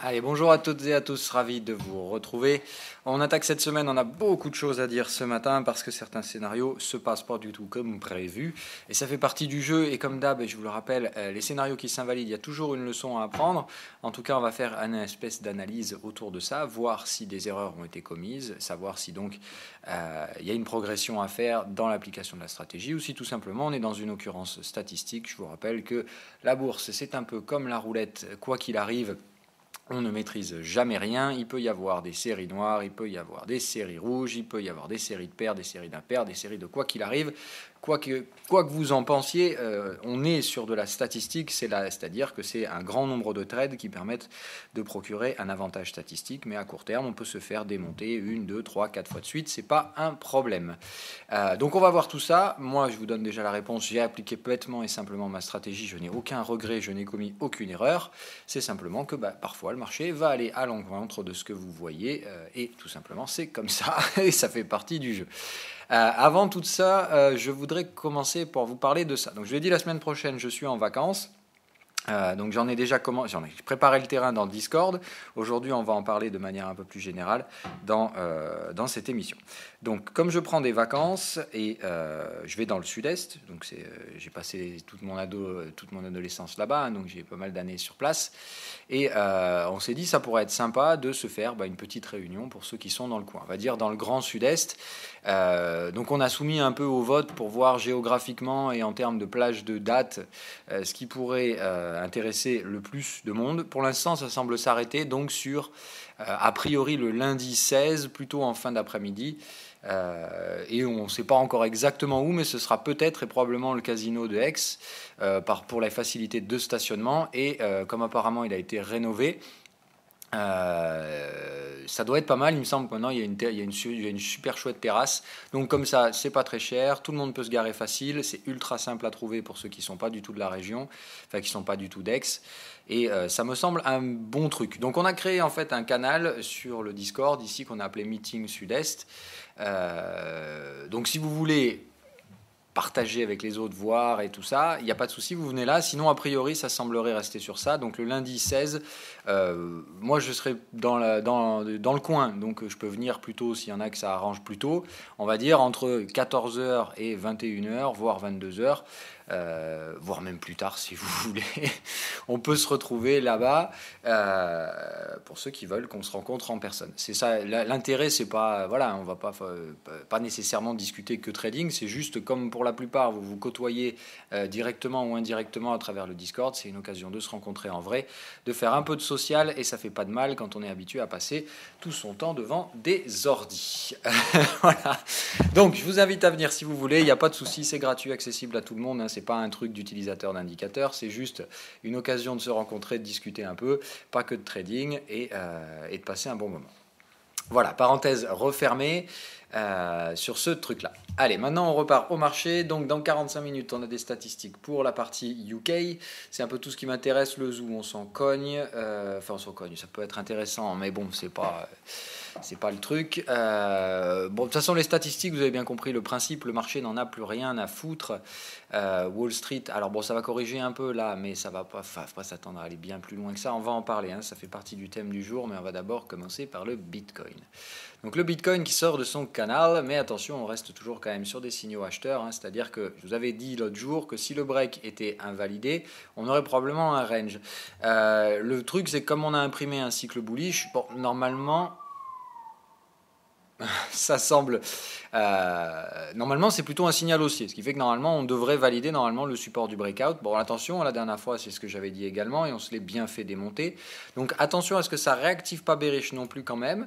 Allez, bonjour à toutes et à tous, ravi de vous retrouver. On attaque cette semaine, on a beaucoup de choses à dire ce matin parce que certains scénarios se passent pas du tout comme prévu. Et ça fait partie du jeu et comme d'hab, je vous le rappelle, les scénarios qui s'invalident, il y a toujours une leçon à apprendre. En tout cas, on va faire une espèce d'analyse autour de ça, voir si des erreurs ont été commises, savoir si donc il y a une progression à faire dans l'application de la stratégie ou si tout simplement on est dans une occurrence statistique. Je vous rappelle que la bourse, c'est un peu comme la roulette, quoi qu'il arrive. On ne maîtrise jamais rien, il peut y avoir des séries noires, il peut y avoir des séries rouges, il peut y avoir des séries de paires, des séries d'impairs, des séries de quoi qu'il arrive. Quoi que vous en pensiez, on est sur de la statistique, c'est-à-dire que c'est un grand nombre de trades qui permettent de procurer un avantage statistique, mais à court terme, on peut se faire démonter 1, 2, 3, 4 fois de suite, c'est pas un problème. Donc on va voir tout ça. Moi, je vous donne déjà la réponse, j'ai appliqué bêtement et simplement ma stratégie, je n'ai aucun regret, je n'ai commis aucune erreur. C'est simplement que parfois le marché va aller à l'encontre de ce que vous voyez, et tout simplement c'est comme ça, et ça fait partie du jeu. Avant tout ça, je voudrais commencer pour vous parler de ça. Donc je l'ai dit la semaine prochaine, je suis en vacances. Donc j'en ai déjà préparé le terrain dans le Discord. Aujourd'hui, on va en parler de manière un peu plus générale dans cette émission. Donc comme je prends des vacances et je vais dans le sud-est, donc j'ai passé toute mon adolescence là-bas, hein, donc j'ai pas mal d'années sur place. Et on s'est dit ça pourrait être sympa de se faire une petite réunion pour ceux qui sont dans le coin. On va dire dans le grand sud-est. Donc on a soumis un peu au vote pour voir géographiquement et en termes de plage de date ce qui pourrait intéresser le plus de monde. Pour l'instant, ça semble s'arrêter donc sur a priori le lundi 16, plutôt en fin d'après-midi. Et on ne sait pas encore exactement où, mais ce sera peut-être et probablement le casino de Aix pour la facilité de stationnement. Et comme apparemment il a été rénové, ça doit être pas mal. Il me semble que maintenant il y a une super chouette terrasse. Donc comme ça, c'est pas très cher, tout le monde peut se garer facile, c'est ultra simple à trouver pour ceux qui sont pas du tout de la région, enfin qui sont pas du tout d'Aix. Et ça me semble un bon truc. Donc on a créé en fait un canal sur le Discord ici qu'on a appelé Meeting Sud-Est. Donc si vous voulez partager avec les autres, voir et tout ça, il n'y a pas de souci, vous venez là. Sinon, a priori, ça semblerait rester sur ça. Donc le lundi 16, moi je serai dans le coin, donc je peux venir plus tôt s'il y en a que ça arrange plus tôt. On va dire entre 14h et 21h, voire 22h. Voire même plus tard si vous voulez. On peut se retrouver là-bas pour ceux qui veulent qu'on se rencontre en personne. C'est ça, l'intérêt, c'est pas, voilà, on va pas nécessairement discuter que trading, c'est juste comme pour la plupart, vous vous côtoyez directement ou indirectement à travers le Discord, c'est une occasion de se rencontrer en vrai, de faire un peu de social, et ça fait pas de mal quand on est habitué à passer tout son temps devant des ordis. Voilà. Donc, je vous invite à venir si vous voulez, il n'y a pas de souci, c'est gratuit, accessible à tout le monde, hein. C'est pas un truc d'utilisateur d'indicateur, c'est juste une occasion de se rencontrer, de discuter un peu, pas que de trading, et de passer un bon moment. Voilà, parenthèse refermée sur ce truc-là. Allez, maintenant on repart au marché. Donc dans 45 minutes, on a des statistiques pour la partie UK. C'est un peu tout ce qui m'intéresse. Le zoo, on s'en cogne. Enfin, on s'en cogne, ça peut être intéressant, mais bon, c'est pas le truc. Bon, de toute façon, les statistiques, vous avez bien compris le principe. Le marché n'en a plus rien à foutre. Wall Street, alors bon, ça va corriger un peu là, mais ça va pas s'attendre à aller bien plus loin que ça. On va en parler, hein, ça fait partie du thème du jour, mais on va d'abord commencer par le Bitcoin. Donc le Bitcoin qui sort de son canal, mais attention, on reste toujours quand même sur des signaux acheteurs, hein, c'est-à-dire que je vous avais dit l'autre jour que si le break était invalidé, on aurait probablement un range. Le truc, c'est que comme on a imprimé un cycle bullish, bon, normalement, ça semble... normalement, c'est plutôt un signal haussier, ce qui fait que normalement, on devrait valider le support du breakout. Bon, attention, la dernière fois, c'est ce que j'avais dit également, et on se l'est bien fait démonter. Donc, attention à ce que ça ne réactive pas bearish non plus quand même.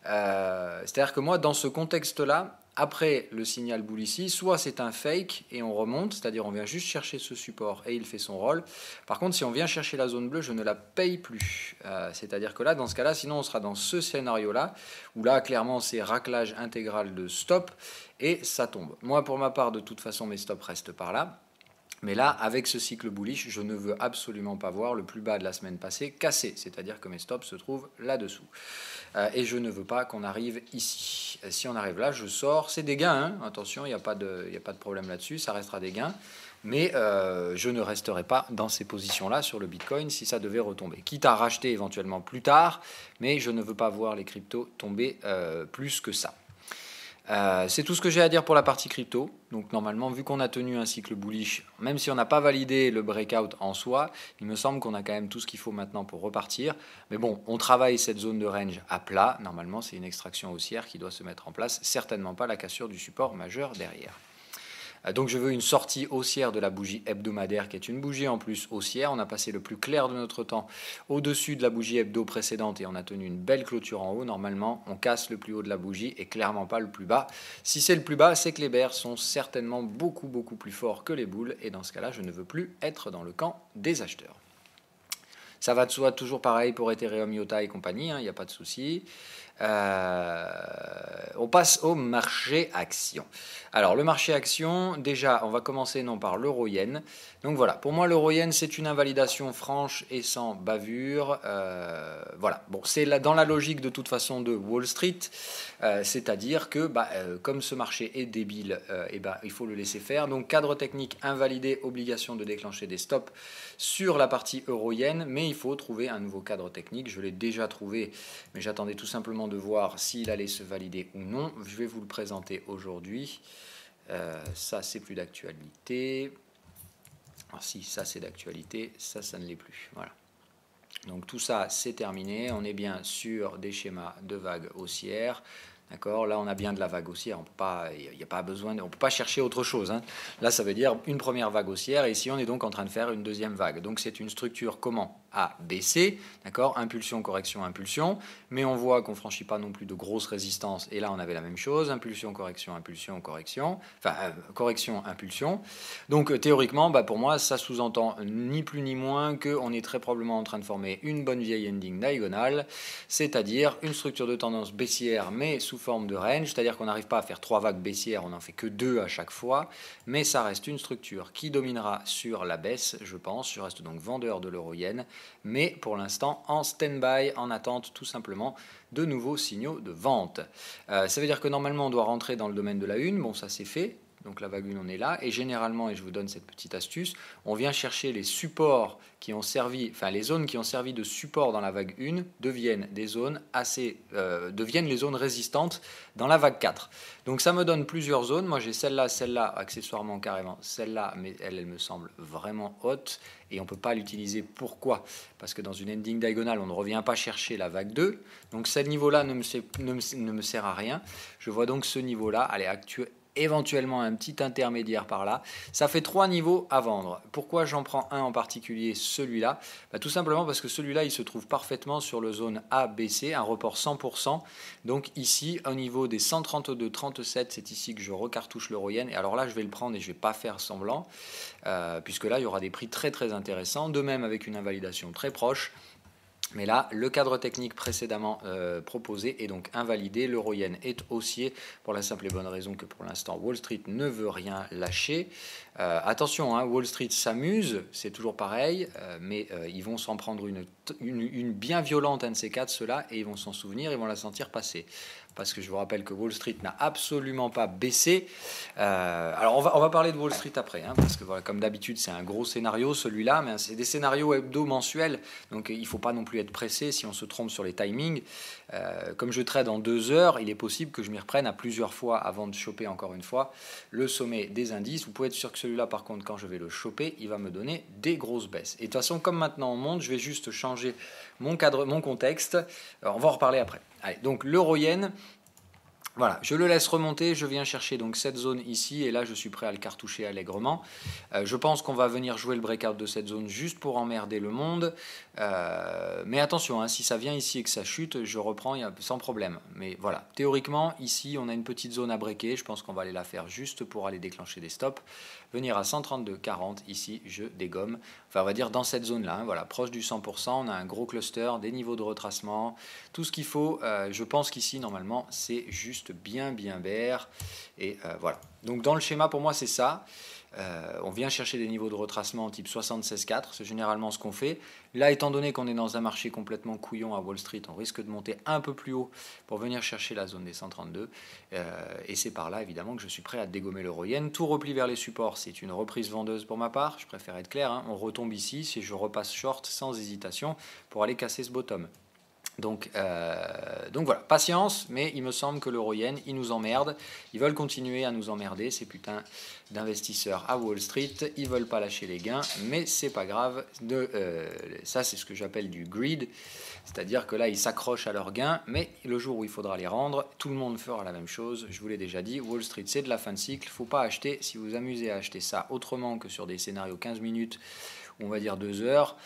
C'est-à-dire que moi, dans ce contexte-là, après le signal bull ici, soit c'est un fake et on remonte, c'est-à-dire on vient juste chercher ce support et il fait son rôle. Par contre, si on vient chercher la zone bleue, je ne la paye plus. C'est-à-dire que là, dans ce cas-là, sinon on sera dans ce scénario-là, où là, clairement, c'est raclage intégral de stop et ça tombe. Moi, pour ma part, de toute façon, mes stops restent par là. Mais là, avec ce cycle bullish, je ne veux absolument pas voir le plus bas de la semaine passée cassé, c'est-à-dire que mes stops se trouvent là-dessous. Et je ne veux pas qu'on arrive ici. Si on arrive là, je sors. C'est des gains, hein. Attention, il n'y a pas de problème là-dessus, ça restera des gains. Mais je ne resterai pas dans ces positions-là sur le Bitcoin si ça devait retomber. Quitte à racheter éventuellement plus tard, mais je ne veux pas voir les cryptos tomber plus que ça. C'est tout ce que j'ai à dire pour la partie crypto. Donc normalement, vu qu'on a tenu un cycle bullish, même si on n'a pas validé le breakout en soi, il me semble qu'on a quand même tout ce qu'il faut maintenant pour repartir. Mais bon, on travaille cette zone de range à plat. Normalement, c'est une extraction haussière qui doit se mettre en place. Certainement pas la cassure du support majeur derrière. Donc je veux une sortie haussière de la bougie hebdomadaire qui est une bougie en plus haussière. On a passé le plus clair de notre temps au-dessus de la bougie hebdo précédente et on a tenu une belle clôture en haut. Normalement, on casse le plus haut de la bougie et clairement pas le plus bas. Si c'est le plus bas, c'est que les bears sont certainement beaucoup plus forts que les bulls et dans ce cas-là, je ne veux plus être dans le camp des acheteurs. Ça va de soi, toujours pareil pour Ethereum, IOTA et compagnie, il n'y a pas de souci. On passe au marché action. Alors le marché action, déjà on va commencer non par l'euro-yen. Donc voilà, pour moi l'euro-yen c'est une invalidation franche et sans bavure. Voilà, bon c'est dans la logique de toute façon de Wall Street, c'est-à-dire que comme ce marché est débile, il faut le laisser faire. Donc cadre technique invalidé, obligation de déclencher des stops sur la partie euro-yen, mais il faut trouver un nouveau cadre technique. Je l'ai déjà trouvé, mais j'attendais tout simplement de voir s'il allait se valider ou non. Je vais vous le présenter aujourd'hui. Ça, c'est plus d'actualité. Alors si, ça c'est d'actualité, ça ne l'est plus. Voilà. Donc tout ça, c'est terminé. On est bien sur des schémas de vagues haussières. D'accord, là on a bien de la vague haussière, on ne peut pas chercher autre chose. Là ça veut dire une première vague haussière et ici on est donc en train de faire une deuxième vague. Donc c'est une structure comment A, B, C, d'accord, impulsion, correction, impulsion, mais on voit qu'on ne franchit pas non plus de grosses résistances et là on avait la même chose, impulsion, correction, impulsion, correction, correction, impulsion. Donc théoriquement, pour moi ça sous-entend ni plus ni moins qu'on est très probablement en train de former une bonne vieille ending diagonale, c'est-à-dire une structure de tendance baissière mais sous forme de range, c'est-à-dire qu'on n'arrive pas à faire 3 vagues baissières, on n'en fait que 2 à chaque fois, mais ça reste une structure qui dominera sur la baisse, je pense. Je reste donc vendeur de l'euro-yen, mais pour l'instant en stand-by, en attente tout simplement de nouveaux signaux de vente. Ça veut dire que normalement on doit rentrer dans le domaine de la une, bon ça c'est fait. Donc la vague 1 on est là, et généralement, et je vous donne cette petite astuce, on vient chercher les supports qui ont servi, les zones qui ont servi de support dans la vague 1 deviennent des zones deviennent les zones résistantes dans la vague 4. Donc ça me donne plusieurs zones. Moi j'ai celle-là, accessoirement carrément celle-là, mais elle me semble vraiment haute et on ne peut pas l'utiliser. Pourquoi? Parce que dans une ending diagonale, on ne revient pas chercher la vague 2. Donc ce niveau-là ne me sert à rien. Je vois donc ce niveau-là, allez, éventuellement un petit intermédiaire par là. Ça fait 3 niveaux à vendre. Pourquoi j'en prends un en particulier, celui-là? Tout simplement parce que celui-là, il se trouve parfaitement sur le zone ABC, un report 100%. Donc ici, au niveau des 132,37, c'est ici que je recartouche l'euro-yen. Et alors là, je vais le prendre et je ne vais pas faire semblant, puisque là, il y aura des prix très intéressants. De même, avec une invalidation très proche. Mais là, le cadre technique précédemment proposé est donc invalidé. L'euro-yen est haussier pour la simple et bonne raison que pour l'instant, Wall Street ne veut rien lâcher. Attention, Wall Street s'amuse, c'est toujours pareil, mais ils vont s'en prendre une bien violente, un de ces quatre, ceux-là, et ils vont s'en souvenir, ils vont la sentir passer. Parce que je vous rappelle que Wall Street n'a absolument pas baissé. Alors on va parler de Wall Street après, parce que voilà, comme d'habitude c'est un gros scénario celui-là, mais c'est des scénarios hebdo-mensuels, donc il ne faut pas non plus être pressé si on se trompe sur les timings. Comme je trade en 2 heures, il est possible que je m'y reprenne à plusieurs fois avant de choper encore une fois le sommet des indices. Vous pouvez être sûr que celui-là par contre, quand je vais le choper, il va me donner des grosses baisses. Et de toute façon, comme maintenant on monte, je vais juste changer mon contexte. Alors, on va en reparler après. Allez, donc l'euro-yen, voilà, je le laisse remonter, je viens chercher donc cette zone ici, et là je suis prêt à le cartoucher allègrement. Je pense qu'on va venir jouer le breakout de cette zone juste pour emmerder le monde. Mais attention, si ça vient ici et que ça chute, je reprends sans problème. Mais voilà, théoriquement, ici on a une petite zone à breaker, je pense qu'on va aller la faire juste pour aller déclencher des stops. Venir à 132,40, ici je dégomme. Enfin on va dire dans cette zone-là, voilà, proche du 100%, on a un gros cluster, des niveaux de retracement, tout ce qu'il faut. Je pense qu'ici normalement c'est juste bien bear. Et voilà. Donc dans le schéma pour moi c'est ça. On vient chercher des niveaux de retracement type 76,4, c'est généralement ce qu'on fait. Là, étant donné qu'on est dans un marché complètement couillon à Wall Street, on risque de monter un peu plus haut pour venir chercher la zone des 132. Et c'est par là, évidemment, que je suis prêt à dégommer l'euro-yen. Tout repli vers les supports, c'est une reprise vendeuse pour ma part. Je préfère être clair, hein. On retombe ici si je repasse short sans hésitation pour aller casser ce bottom. Donc voilà, patience, mais il me semble que l'euro-yen, ils nous emmerdent. Ils veulent continuer à nous emmerder, ces putains d'investisseurs à Wall Street. Ils veulent pas lâcher les gains, mais c'est pas grave. Ça, c'est ce que j'appelle du greed. C'est-à-dire que là, ils s'accrochent à leurs gains, mais le jour où il faudra les rendre, tout le monde fera la même chose. Je vous l'ai déjà dit, Wall Street, c'est de la fin de cycle. Il ne faut pas acheter, si vous vous amusez à acheter ça autrement que sur des scénarios 15 minutes, on va dire 2 heures,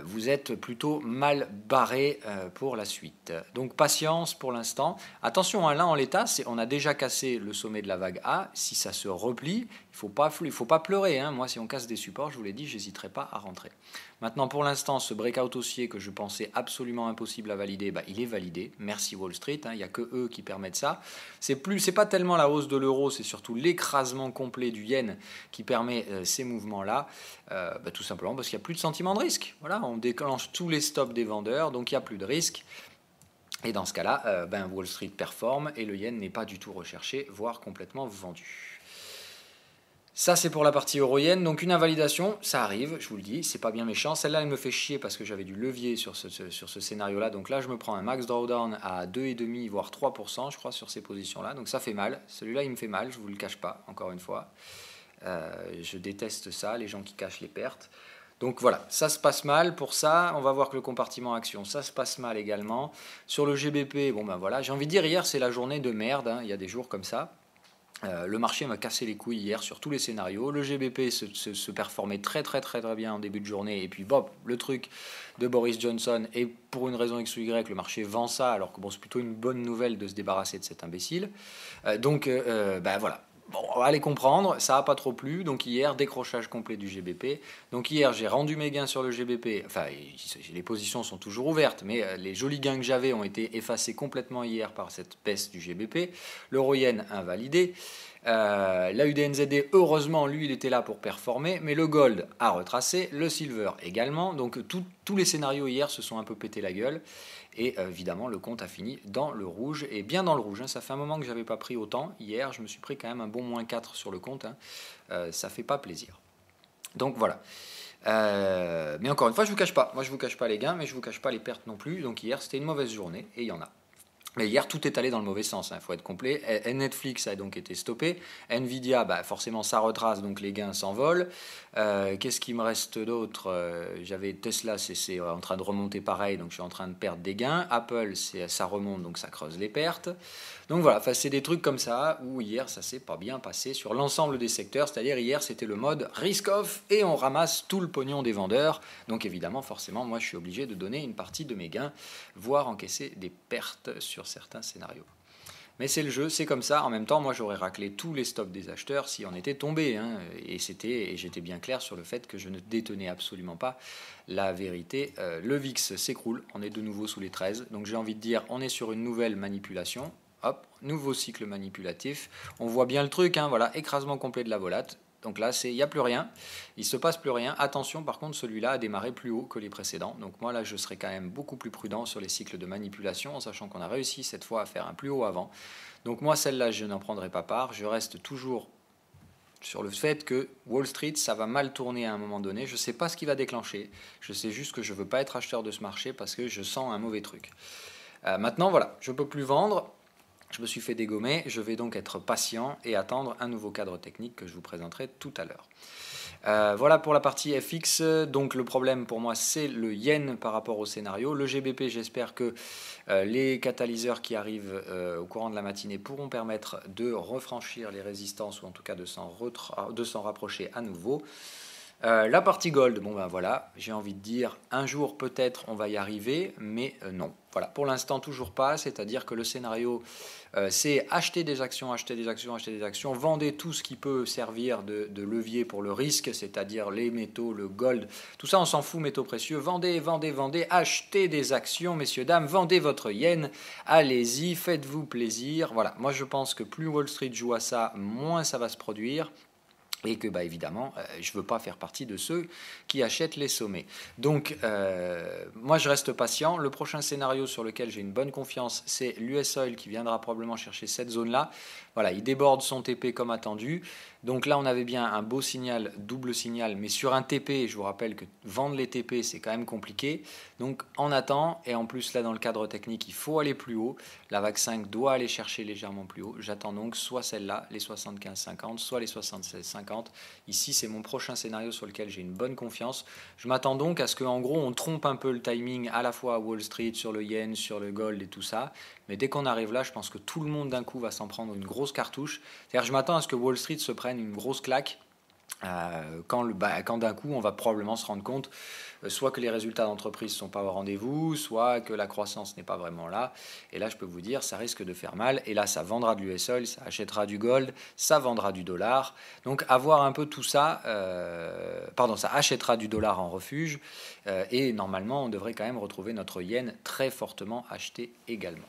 vous êtes plutôt mal barré pour la suite. Donc patience pour l'instant. Attention, hein, là en l'état, on a déjà cassé le sommet de la vague A. Si ça se replie, il ne faut pas pleurer. Hein. Moi, si on casse des supports, je vous l'ai dit, je n'hésiterai pas à rentrer. Maintenant, pour l'instant, ce breakout haussier que je pensais absolument impossible à valider, il est validé. Merci Wall Street, hein, il n'y a que eux qui permettent ça. C'est pas tellement la hausse de l'euro, c'est surtout l'écrasement complet du yen qui permet ces mouvements-là. Tout simplement parce qu'il n'y a plus de sentiment de risque. Voilà, on déclenche tous les stops des vendeurs, donc il n'y a plus de risque. Et dans ce cas-là, Wall Street performe et le yen n'est pas du tout recherché, voire complètement vendu. Ça, c'est pour la partie euro-yen. Donc une invalidation, ça arrive, je vous le dis, c'est pas bien méchant. Celle-là, elle me fait chier parce que j'avais du levier sur ce scénario-là. Donc là, je me prends un max drawdown à 2,5 voire 3%, je crois, sur ces positions-là. Donc ça fait mal. Celui-là, il me fait mal, je vous le cache pas, encore une fois. Je déteste ça, les gens qui cachent les pertes. Donc voilà, ça se passe mal. Pour ça, on va voir que le compartiment action, ça se passe mal également. Sur le GBP, voilà, j'ai envie de dire, hier, c'est la journée de merde, hein. Il y a des jours comme ça. Le marché m'a cassé les couilles hier sur tous les scénarios. Le GBP se performait très bien en début de journée. Et puis, le truc de Boris Johnson. Et pour une raison X ou Y, le marché vend ça. Alors que c'est plutôt une bonne nouvelle de se débarrasser de cet imbécile. Voilà. Bon, on va les comprendre, ça n'a pas trop plu, donc hier, décrochage complet du GBP. Donc hier, j'ai rendu mes gains sur le GBP, enfin, les positions sont toujours ouvertes, mais les jolis gains que j'avais ont été effacés complètement hier par cette baisse du GBP. L'euro-yen invalidé. La UDNZD, heureusement, lui, il était là pour performer, mais le gold a retracé, le silver également, donc tous les scénarios hier se sont un peu pété la gueule. Et évidemment, le compte a fini dans le rouge, et bien dans le rouge. Hein. Ça fait un moment que je n'avais pas pris autant. Hier, je me suis pris quand même un bon moins 4 sur le compte. Hein. Ça ne fait pas plaisir. Donc voilà. Mais encore une fois, je ne vous cache pas. Moi, je ne vous cache pas les gains, mais je ne vous cache pas les pertes non plus. Donc hier, c'était une mauvaise journée, et il y en a. Mais hier, tout est allé dans le mauvais sens, il faut être complet. Netflix a donc été stoppé. Nvidia, forcément, ça retrace, donc les gains s'envolent. Qu'est-ce qui me reste d'autre? J'avais Tesla, c'est en train de remonter pareil, donc je suis en train de perdre des gains. Apple, ça remonte, donc ça creuse les pertes. Donc voilà, c'est des trucs comme ça où hier, ça s'est pas bien passé sur l'ensemble des secteurs. C'est-à-dire hier, c'était le mode risk-off et on ramasse tout le pognon des vendeurs. Donc évidemment, forcément, moi, je suis obligé de donner une partie de mes gains, voire encaisser des pertes sur certains scénarios. Mais c'est le jeu, c'est comme ça. En même temps, moi, j'aurais raclé tous les stops des acheteurs si on était tombé. Hein. Et j'étais bien clair sur le fait que je ne détenais absolument pas la vérité. Le VIX s'écroule, on est de nouveau sous les 13. Donc j'ai envie de dire, on est sur une nouvelle manipulation. Hop, nouveau cycle manipulatif. On voit bien le truc, hein, voilà, écrasement complet de la volate. Donc là, il n'y a plus rien, il ne se passe plus rien. Attention, par contre, celui-là a démarré plus haut que les précédents. Donc moi, là, je serai quand même beaucoup plus prudent sur les cycles de manipulation, en sachant qu'on a réussi cette fois à faire un plus haut avant. Donc moi, celle-là, je n'en prendrai pas part. Je reste toujours sur le fait que Wall Street, ça va mal tourner à un moment donné. Je ne sais pas ce qui va déclencher. Je sais juste que je ne veux pas être acheteur de ce marché parce que je sens un mauvais truc. Maintenant, voilà, je ne peux plus vendre. Je me suis fait dégommer, je vais donc être patient et attendre un nouveau cadre technique que je vous présenterai tout à l'heure. Voilà pour la partie FX. Donc le problème pour moi, c'est le yen par rapport au scénario. Le GBP, j'espère que les catalyseurs qui arrivent au courant de la matinée pourront permettre de refranchir les résistances ou en tout cas de s'en rapprocher à nouveau. La partie gold, voilà, j'ai envie de dire, un jour peut-être on va y arriver, mais non. Voilà, pour l'instant toujours pas, c'est-à-dire que le scénario, c'est acheter des actions, vendez tout ce qui peut servir de levier pour le risque, c'est-à-dire les métaux, le gold, tout ça on s'en fout, métaux précieux, vendez, achetez des actions, messieurs, dames, vendez votre yen, allez-y, faites-vous plaisir. Voilà, moi je pense que plus Wall Street joue à ça, moins ça va se produire. et que évidemment, je ne veux pas faire partie de ceux qui achètent les sommets. Donc, moi, je reste patient. Le prochain scénario sur lequel j'ai une bonne confiance, c'est l'US Oil qui viendra probablement chercher cette zone-là. Voilà, il déborde son TP comme attendu. Donc là, on avait bien un beau signal, double signal, mais sur un TP, je vous rappelle que vendre les TP, c'est quand même compliqué. Donc, on attend, et en plus, là, dans le cadre technique, il faut aller plus haut. La vague 5 doit aller chercher légèrement plus haut. J'attends donc soit celle-là, les 75,50, soit les 76,50. Ici, c'est mon prochain scénario sur lequel j'ai une bonne confiance. Je m'attends donc à ce qu'en gros, on trompe un peu le timing à la fois à Wall Street, sur le yen, sur le gold et tout ça. Mais dès qu'on arrive là, je pense que tout le monde d'un coup va s'en prendre une grosse cartouche. C'est-à-dire, je m'attends à ce que Wall Street se prenne une grosse claque quand d'un coup, on va probablement se rendre compte soit que les résultats d'entreprise ne sont pas au rendez-vous, soit que la croissance n'est pas vraiment là. Et là, je peux vous dire, ça risque de faire mal. Et là, ça vendra de l'US Oil, ça achètera du gold, ça vendra du dollar. Donc, avoir un peu tout ça, ça achètera du dollar en refuge. Et normalement, on devrait quand même retrouver notre yen très fortement acheté également.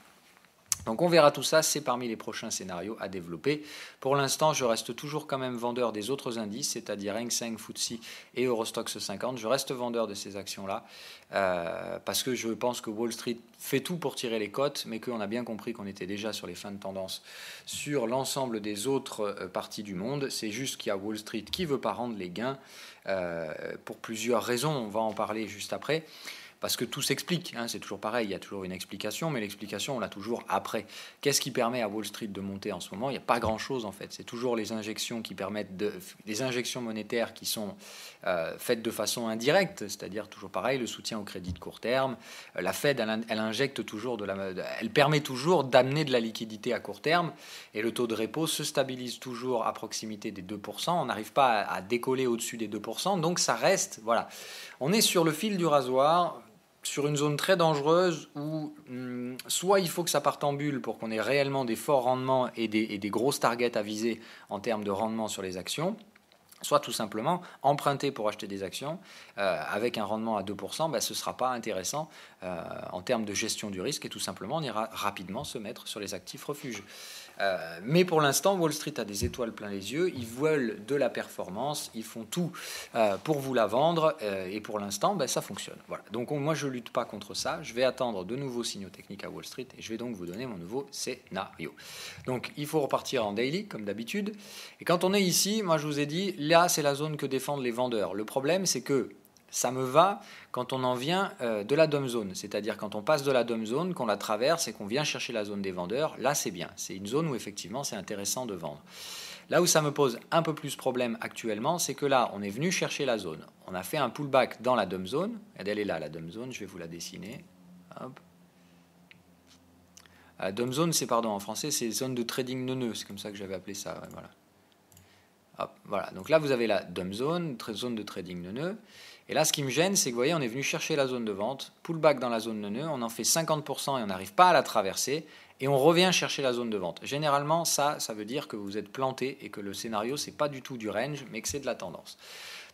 Donc on verra tout ça, c'est parmi les prochains scénarios à développer. Pour l'instant, je reste toujours quand même vendeur des autres indices, c'est-à-dire Hang Seng, FTSE et Eurostoxx 50. Je reste vendeur de ces actions-là parce que je pense que Wall Street fait tout pour tirer les cotes, mais qu'on a bien compris qu'on était déjà sur les fins de tendance sur l'ensemble des autres parties du monde. C'est juste qu'il y a Wall Street qui ne veut pas rendre les gains pour plusieurs raisons, on va en parler juste après. Parce que tout s'explique, c'est toujours pareil, il y a toujours une explication, mais l'explication, on l'a toujours après. Qu'est-ce qui permet à Wall Street de monter en ce moment? Il n'y a pas grand-chose en fait. C'est toujours les injections qui permettent les injections monétaires qui sont faites de façon indirecte, c'est-à-dire toujours pareil, le soutien au crédit de court terme. La Fed, elle injecte toujours elle permet toujours d'amener de la liquidité à court terme, et le taux de repo se stabilise toujours à proximité des 2%. On n'arrive pas à décoller au-dessus des 2%, donc ça reste, voilà. On est sur le fil du rasoir, sur une zone très dangereuse où soit il faut que ça parte en bulle pour qu'on ait réellement des forts rendements et des grosses targets à viser en termes de rendement sur les actions, soit tout simplement emprunter pour acheter des actions avec un rendement à 2%, ce ne sera pas intéressant en termes de gestion du risque, et tout simplement on ira rapidement se mettre sur les actifs refuges. Mais pour l'instant, Wall Street a des étoiles plein les yeux, ils veulent de la performance, ils font tout pour vous la vendre, et pour l'instant, ça fonctionne. Voilà. Donc moi, je ne lutte pas contre ça, je vais attendre de nouveaux signaux techniques à Wall Street, et je vais donc vous donner mon nouveau scénario. Donc il faut repartir en daily, comme d'habitude, et quand on est ici, moi je vous ai dit, là c'est la zone que défendent les vendeurs. Le problème, c'est que ça me va quand on en vient de la dump zone, c'est-à-dire quand on passe de la dump zone, qu'on la traverse et qu'on vient chercher la zone des vendeurs, là c'est bien, c'est une zone où effectivement c'est intéressant de vendre. Là où ça me pose un peu plus problème actuellement, c'est que là on est venu chercher la zone, on a fait un pullback dans la dump zone, elle est là la dump zone, je vais vous la dessiner. Hop. La dump zone, c'est en français, c'est zone de trading neuneux, c'est comme ça que j'avais appelé ça, ouais, voilà. Hop, voilà, donc là vous avez la dump zone, zone de trading neuneux. Et là, ce qui me gêne, c'est que vous voyez, on est venu chercher la zone de vente, pullback dans la zone neuneux, on en fait 50% et on n'arrive pas à la traverser, et on revient chercher la zone de vente. Généralement, ça veut dire que vous êtes planté et que le scénario, c'est pas du tout du range, mais que c'est de la tendance.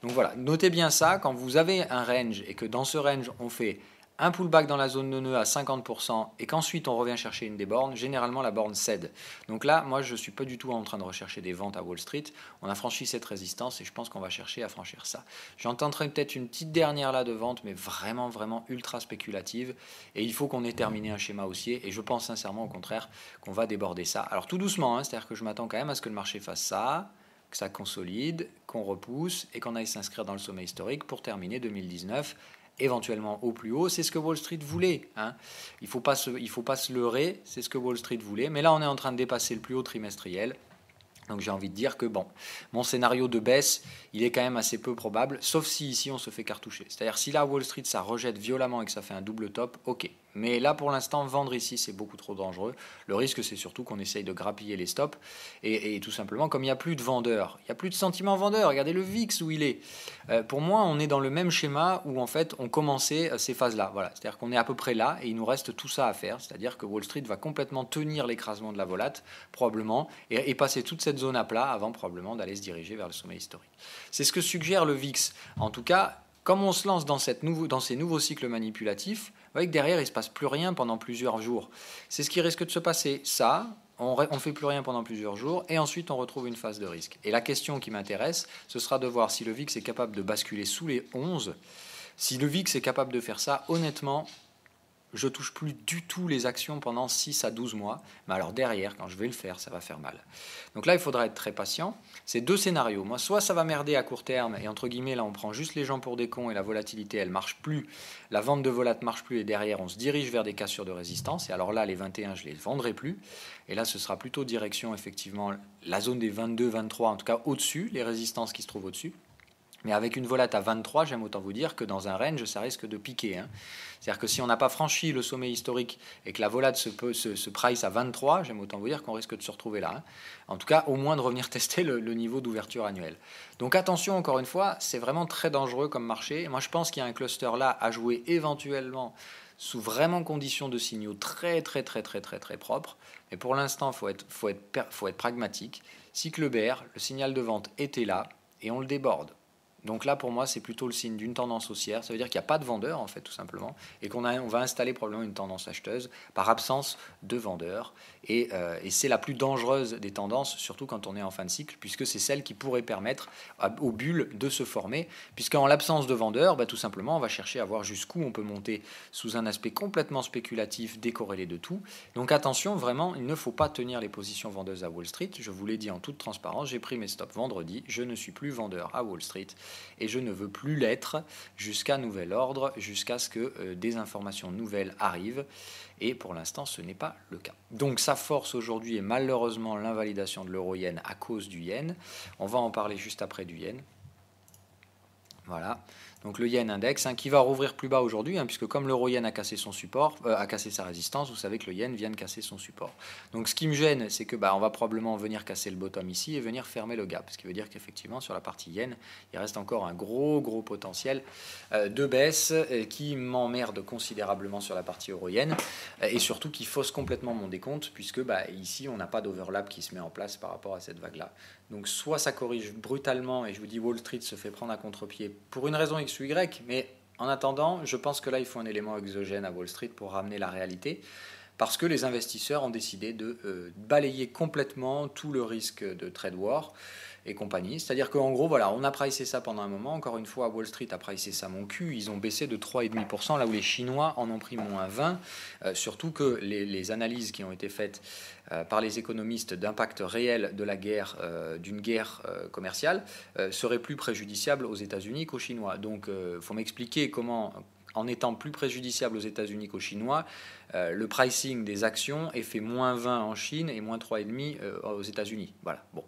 Donc voilà, notez bien ça, quand vous avez un range et que dans ce range, on fait un pullback dans la zone neuneux à 50% et qu'ensuite on revient chercher une des bornes, généralement la borne cède. Donc là, moi je ne suis pas du tout en train de rechercher des ventes à Wall Street. On a franchi cette résistance et je pense qu'on va chercher à franchir ça. J'en tenterai peut-être une petite dernière là de vente, mais vraiment, vraiment ultra spéculative. Et il faut qu'on ait terminé un schéma haussier. Et je pense sincèrement au contraire qu'on va déborder ça. Alors tout doucement, c'est-à-dire que je m'attends quand même à ce que le marché fasse ça, que ça consolide, qu'on repousse et qu'on aille s'inscrire dans le sommet historique pour terminer 2019 éventuellement au plus haut. C'est ce que Wall Street voulait. Il ne faut pas se leurrer, c'est ce que Wall Street voulait. Mais là, on est en train de dépasser le plus haut trimestriel. Donc j'ai envie de dire que mon scénario de baisse, il est quand même assez peu probable, sauf si ici on se fait cartoucher. C'est-à-dire si là Wall Street ça rejette violemment et que ça fait un double top, ok. Mais là pour l'instant, vendre ici c'est beaucoup trop dangereux. Le risque c'est surtout qu'on essaye de grappiller les stops. Et tout simplement, comme il n'y a plus de vendeurs, il n'y a plus de sentiment vendeur, regardez le VIX où il est. Pour moi, on est dans le même schéma où en fait on commençait ces phases-là. Voilà. C'est-à-dire qu'on est à peu près là et il nous reste tout ça à faire. C'est-à-dire que Wall Street va complètement tenir l'écrasement de la volate, probablement, et passer toute cette zone à plat avant probablement d'aller se diriger vers le sommet historique. C'est ce que suggère le VIX. En tout cas, comme on se lance dans ces nouveaux cycles manipulatifs, vous voyez que derrière il ne se passe plus rien pendant plusieurs jours. C'est ce qui risque de se passer. Ça, on ne fait plus rien pendant plusieurs jours, et ensuite on retrouve une phase de risque. Et la question qui m'intéresse, ce sera de voir si le VIX est capable de basculer sous les 11. Si le VIX est capable de faire ça, honnêtement, je touche plus du tout les actions pendant 6 à 12 mois. Mais alors derrière, quand je vais le faire, ça va faire mal. Donc là, il faudra être très patient. C'est deux scénarios. Moi, soit ça va merder à court terme, et entre guillemets, là, on prend juste les gens pour des cons, et la volatilité, elle marche plus. La vente de volat marche plus, et derrière, on se dirige vers des cassures de résistance. Et alors là, les 21, je les vendrai plus. Et là, ce sera plutôt direction, effectivement, la zone des 22, 23, en tout cas au-dessus, les résistances qui se trouvent au-dessus. Mais avec une volate à 23, j'aime autant vous dire que dans un range, ça risque de piquer. Hein. C'est-à-dire que si on n'a pas franchi le sommet historique et que la volate se price à 23, j'aime autant vous dire qu'on risque de se retrouver là. Hein. En tout cas, au moins de revenir tester le niveau d'ouverture annuel. Donc attention, encore une fois, c'est vraiment très dangereux comme marché. Moi, je pense qu'il y a un cluster là à jouer éventuellement sous vraiment conditions de signaux très propres. Mais pour l'instant, faut être pragmatique. Cycle bear, le signal de vente était là et on le déborde. Donc là, pour moi, c'est plutôt le signe d'une tendance haussière. Ça veut dire qu'il n'y a pas de vendeur, en fait, tout simplement, et on va installer probablement une tendance acheteuse par absence de vendeurs. Et c'est la plus dangereuse des tendances, surtout quand on est en fin de cycle, puisque c'est celle qui pourrait permettre aux bulles de se former. Puisqu'en l'absence de vendeurs, tout simplement, on va chercher à voir jusqu'où on peut monter sous un aspect complètement spéculatif, décorrélé de tout. Donc attention, vraiment, il ne faut pas tenir les positions vendeuses à Wall Street. Je vous l'ai dit en toute transparence, j'ai pris mes stops vendredi. Je ne suis plus vendeur à Wall Street. Et je ne veux plus l'être jusqu'à nouvel ordre, jusqu'à ce que des informations nouvelles arrivent. Et pour l'instant, ce n'est pas le cas. Donc sa force aujourd'hui est malheureusement l'invalidation de l'euro-yen à cause du yen. On va en parler juste après du yen. Voilà. Donc le yen index qui va rouvrir plus bas aujourd'hui, puisque comme l'euro-yen a cassé son support, a cassé sa résistance, vous savez que le yen vient de casser son support. Donc ce qui me gêne, c'est que on va probablement venir casser le bottom ici et venir fermer le gap, ce qui veut dire qu'effectivement sur la partie yen, il reste encore un gros potentiel de baisse qui m'emmerde considérablement sur la partie euro-yen et surtout qui fausse complètement mon décompte, puisque ici on n'a pas d'overlap qui se met en place par rapport à cette vague-là. Donc soit ça corrige brutalement et je vous dis Wall Street se fait prendre à contre-pied pour une raison X ou Y, mais en attendant, je pense que là il faut un élément exogène à Wall Street pour ramener la réalité, parce que les investisseurs ont décidé de balayer complètement tout le risque de trade war et compagnie. C'est-à-dire qu'en gros, voilà, on a pricé ça pendant un moment. Encore une fois, Wall Street a pricé ça mon cul. Ils ont baissé de 3,5%, là où les Chinois en ont pris moins 20%. Surtout que les analyses qui ont été faites par les économistes d'impact réel de la guerre, d'une guerre commerciale, seraient plus préjudiciables aux États-Unis qu'aux Chinois. Donc, il faut m'expliquer comment, en étant plus préjudiciable aux États-Unis qu'aux Chinois, le pricing des actions est fait moins 20 en Chine et moins 3,5 aux États-Unis. Voilà. Bon.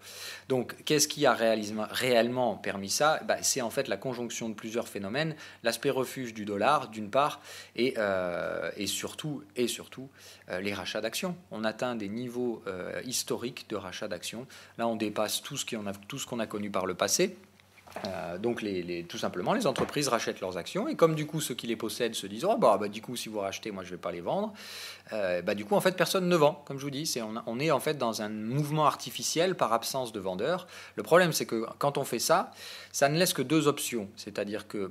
Donc, qu'est-ce qui a réellement permis ça ? C'est en fait la conjonction de plusieurs phénomènes, l'aspect refuge du dollar, d'une part, et surtout les rachats d'actions. On atteint des niveaux historiques de rachats d'actions. Là, on dépasse tout ce qu'on a connu par le passé. Donc tout simplement les entreprises rachètent leurs actions et comme du coup ceux qui les possèdent se disent du coup si vous rachetez moi je vais pas les vendre, du coup en fait personne ne vend, comme je vous dis, on est en fait dans un mouvement artificiel par absence de vendeurs. Le problème c'est que quand on fait ça, ça ne laisse que deux options, c'est-à-dire que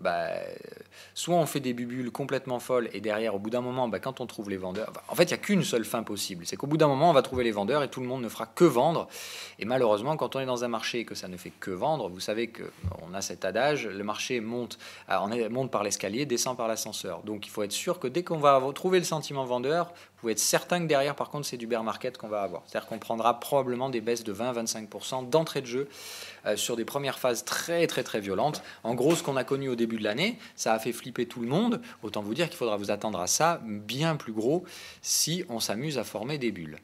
soit on fait des bubules complètement folles et derrière au bout d'un moment quand on trouve les vendeurs, en fait il n'y a qu'une seule fin possible, c'est qu'au bout d'un moment on va trouver les vendeurs et tout le monde ne fera que vendre, et malheureusement quand on est dans un marché et que ça ne fait que vendre, vous savez que on a cet adage, le marché monte par l'escalier, descend par l'ascenseur. Donc il faut être sûr que dès qu'on va trouver le sentiment vendeur, vous pouvez être certain que derrière, par contre, c'est du bear market qu'on va avoir. C'est-à-dire qu'on prendra probablement des baisses de 20-25% d'entrée de jeu sur des premières phases très violentes. En gros, ce qu'on a connu au début de l'année, ça a fait flipper tout le monde. Autant vous dire qu'il faudra vous attendre à ça bien plus gros si on s'amuse à former des bulles.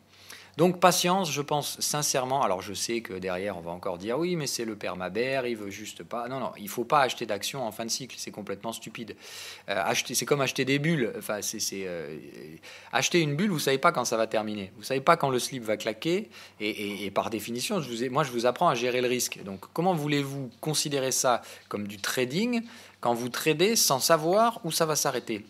Donc patience, je pense sincèrement, alors je sais que derrière on va encore dire oui mais c'est le perma-bear, il veut juste pas, non, il faut pas acheter d'actions en fin de cycle, c'est complètement stupide. C'est comme acheter des bulles, acheter une bulle, vous savez pas quand ça va terminer, vous savez pas quand le slip va claquer, et par définition, je vous apprends à gérer le risque. Donc comment voulez-vous considérer ça comme du trading quand vous tradez sans savoir où ça va s'arrêter ?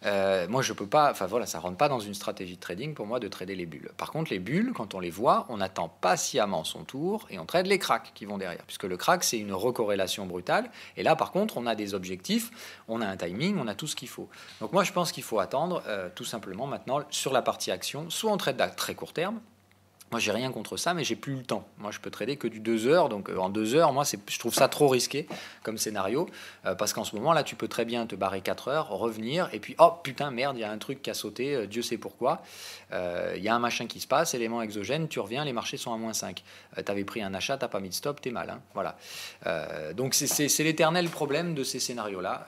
Moi je peux pas, ça rentre pas dans une stratégie de trading pour moi de trader les bulles. Par contre les bulles, quand on les voit, on attend patiemment son tour et on trade les cracks qui vont derrière, puisque le crack c'est une recorrélation brutale, et là par contre on a des objectifs, on a un timing, on a tout ce qu'il faut. Donc moi je pense qu'il faut attendre tout simplement maintenant sur la partie action, soit on trade à très court terme, Moi, j'ai rien contre ça, mais j'ai plus le temps. Moi, je peux trader que du 2 heures. Donc, en 2 heures, moi, je trouve ça trop risqué comme scénario. Parce qu'en ce moment, là, tu peux très bien te barrer 4 heures, revenir, et puis, oh putain, merde, il y a un truc qui a sauté, Dieu sait pourquoi. Il y a un machin qui se passe, élément exogène, tu reviens, les marchés sont à -5. Tu avais pris un achat, tu n'as pas mis de stop, t'es mal. Hein, voilà. Donc, c'est l'éternel problème de ces scénarios-là.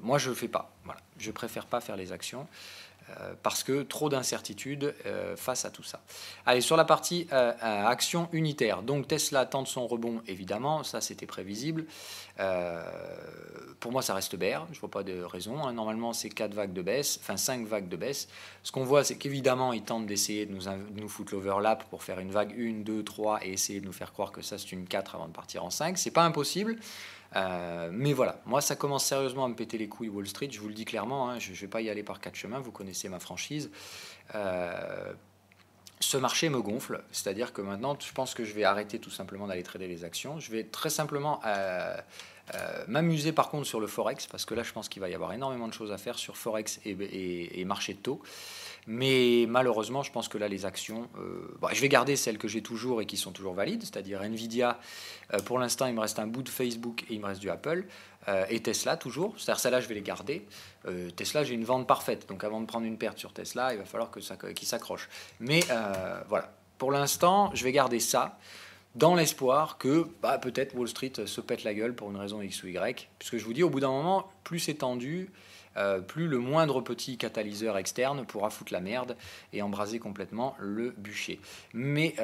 Moi, je ne le fais pas. Voilà. Je préfère pas faire les actions. Parce que trop d'incertitudes face à tout ça. Allez, sur la partie action unitaire, donc Tesla tente son rebond, évidemment, ça c'était prévisible. Pour moi, ça reste bear, je ne vois pas de raison. Hein. Normalement, c'est 4 vagues de baisse, enfin 5 vagues de baisse. Ce qu'on voit, c'est qu'évidemment, ils tentent d'essayer de nous foutre l'overlap pour faire une vague 1, 2, 3 et essayer de nous faire croire que ça c'est une 4 avant de partir en 5. C'est pas impossible. Mais voilà, moi ça commence sérieusement à me péter les couilles Wall Street, je vous le dis clairement, hein, je ne vais pas y aller par 4 chemins, vous connaissez ma franchise. Ce marché me gonfle, c'est-à-dire que maintenant je pense que je vais arrêter tout simplement d'aller trader les actions, je vais très simplement m'amuser par contre sur le Forex, parce que là je pense qu'il va y avoir énormément de choses à faire sur Forex et marché de taux. Mais malheureusement, je pense que là, les actions, je vais garder celles que j'ai toujours et qui sont toujours valides, c'est-à-dire Nvidia. Pour l'instant, il me reste un bout de Facebook et il me reste du Apple. Et Tesla, toujours. C'est-à-dire, celles-là, je vais les garder. Tesla, j'ai une vente parfaite. Donc, avant de prendre une perte sur Tesla, il va falloir qu'il s'accroche. Mais voilà. Pour l'instant, je vais garder ça dans l'espoir que peut-être Wall Street se pète la gueule pour une raison X ou Y. Puisque je vous dis, au bout d'un moment, plus c'est tendu, plus le moindre petit catalyseur externe pourra foutre la merde et embraser complètement le bûcher. Mais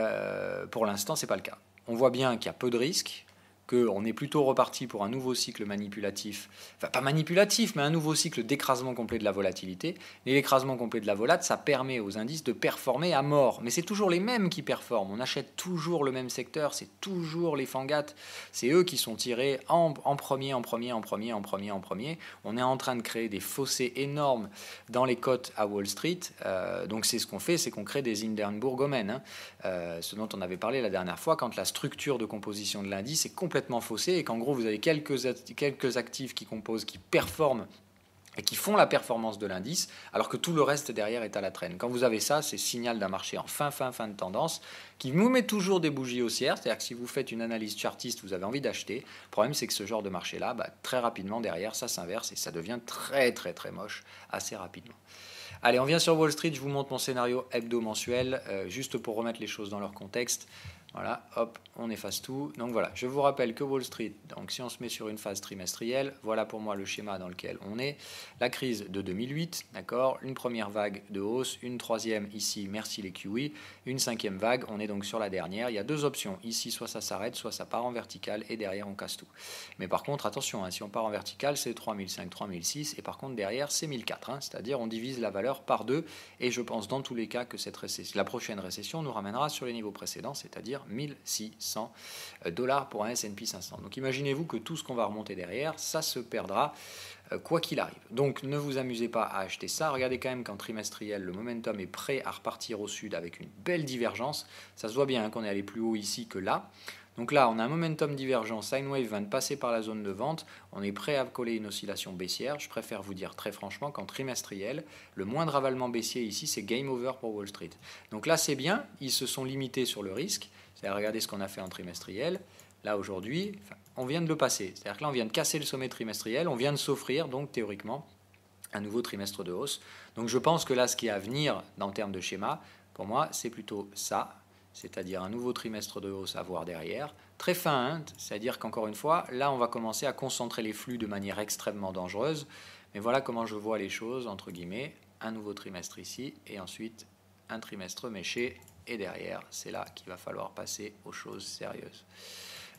pour l'instant, c'est pas le cas. On voit bien qu'il y a peu de risques, qu'on est plutôt reparti pour un nouveau cycle manipulatif, enfin pas manipulatif, mais un nouveau cycle d'écrasement complet de la volatilité. Et l'écrasement complet de la volate, ça permet aux indices de performer à mort. Mais c'est toujours les mêmes qui performent. On achète toujours le même secteur, c'est toujours les Fangat. C'est eux qui sont tirés en premier. On est en train de créer des fossés énormes dans les cotes à Wall Street. Donc c'est ce qu'on fait, c'est qu'on crée des Hindenburg-Omen. Hein. Ce dont on avait parlé la dernière fois, quand la structure de composition de l'indice est complètement faussée et qu'en gros vous avez quelques actifs qui composent, qui performent et qui font la performance de l'indice, alors que tout le reste derrière est à la traîne. Quand vous avez ça, c'est signal d'un marché en fin de tendance, qui vous met toujours des bougies haussières, c'est-à-dire que si vous faites une analyse chartiste, vous avez envie d'acheter. Le problème, c'est que ce genre de marché-là, très rapidement derrière, ça s'inverse et ça devient très moche assez rapidement. Allez, on vient sur Wall Street, je vous montre mon scénario hebdo-mensuel, juste pour remettre les choses dans leur contexte. Voilà, hop, on efface tout. Donc voilà, je vous rappelle que Wall Street, donc si on se met sur une phase trimestrielle, voilà pour moi le schéma dans lequel on est. La crise de 2008, d'accord, une première vague de hausse, une troisième ici, merci les QE, une cinquième vague, on est donc sur la dernière. Il y a deux options, ici soit ça s'arrête, soit ça part en vertical et derrière on casse tout. Mais par contre, attention, hein, si on part en vertical, c'est 3005, 3006 et par contre derrière c'est 1004, hein, c'est-à-dire on divise la valeur par deux et je pense dans tous les cas que la prochaine récession nous ramènera sur les niveaux précédents, c'est-à-dire 1600 $ pour un S&P 500. Donc imaginez-vous que tout ce qu'on va remonter derrière, ça se perdra quoi qu'il arrive. Donc ne vous amusez pas à acheter ça. Regardez quand même qu'en trimestriel, le momentum est prêt à repartir au sud avec une belle divergence. Ça se voit bien hein, qu'on est allé plus haut ici que là. Donc là, on a un momentum divergent, sine wave vient de passer par la zone de vente, on est prêt à coller une oscillation baissière. Je préfère vous dire très franchement qu'en trimestriel, le moindre avalement baissier ici, c'est game over pour Wall Street. Donc là, c'est bien, ils se sont limités sur le risque. C'est-à-dire, regardez ce qu'on a fait en trimestriel. Là, aujourd'hui, on vient de le passer. C'est-à-dire que là, on vient de casser le sommet trimestriel, on vient de s'offrir, donc théoriquement, un nouveau trimestre de hausse. Donc je pense que là, ce qui est à venir, en termes de schéma, pour moi, c'est plutôt ça. C'est-à-dire un nouveau trimestre de hausse à voir derrière. Très fin, hein, c'est-à-dire qu'encore une fois, là, on va commencer à concentrer les flux de manière extrêmement dangereuse. Mais voilà comment je vois les choses, entre guillemets. Un nouveau trimestre ici, et ensuite un trimestre méché. Et derrière, c'est là qu'il va falloir passer aux choses sérieuses.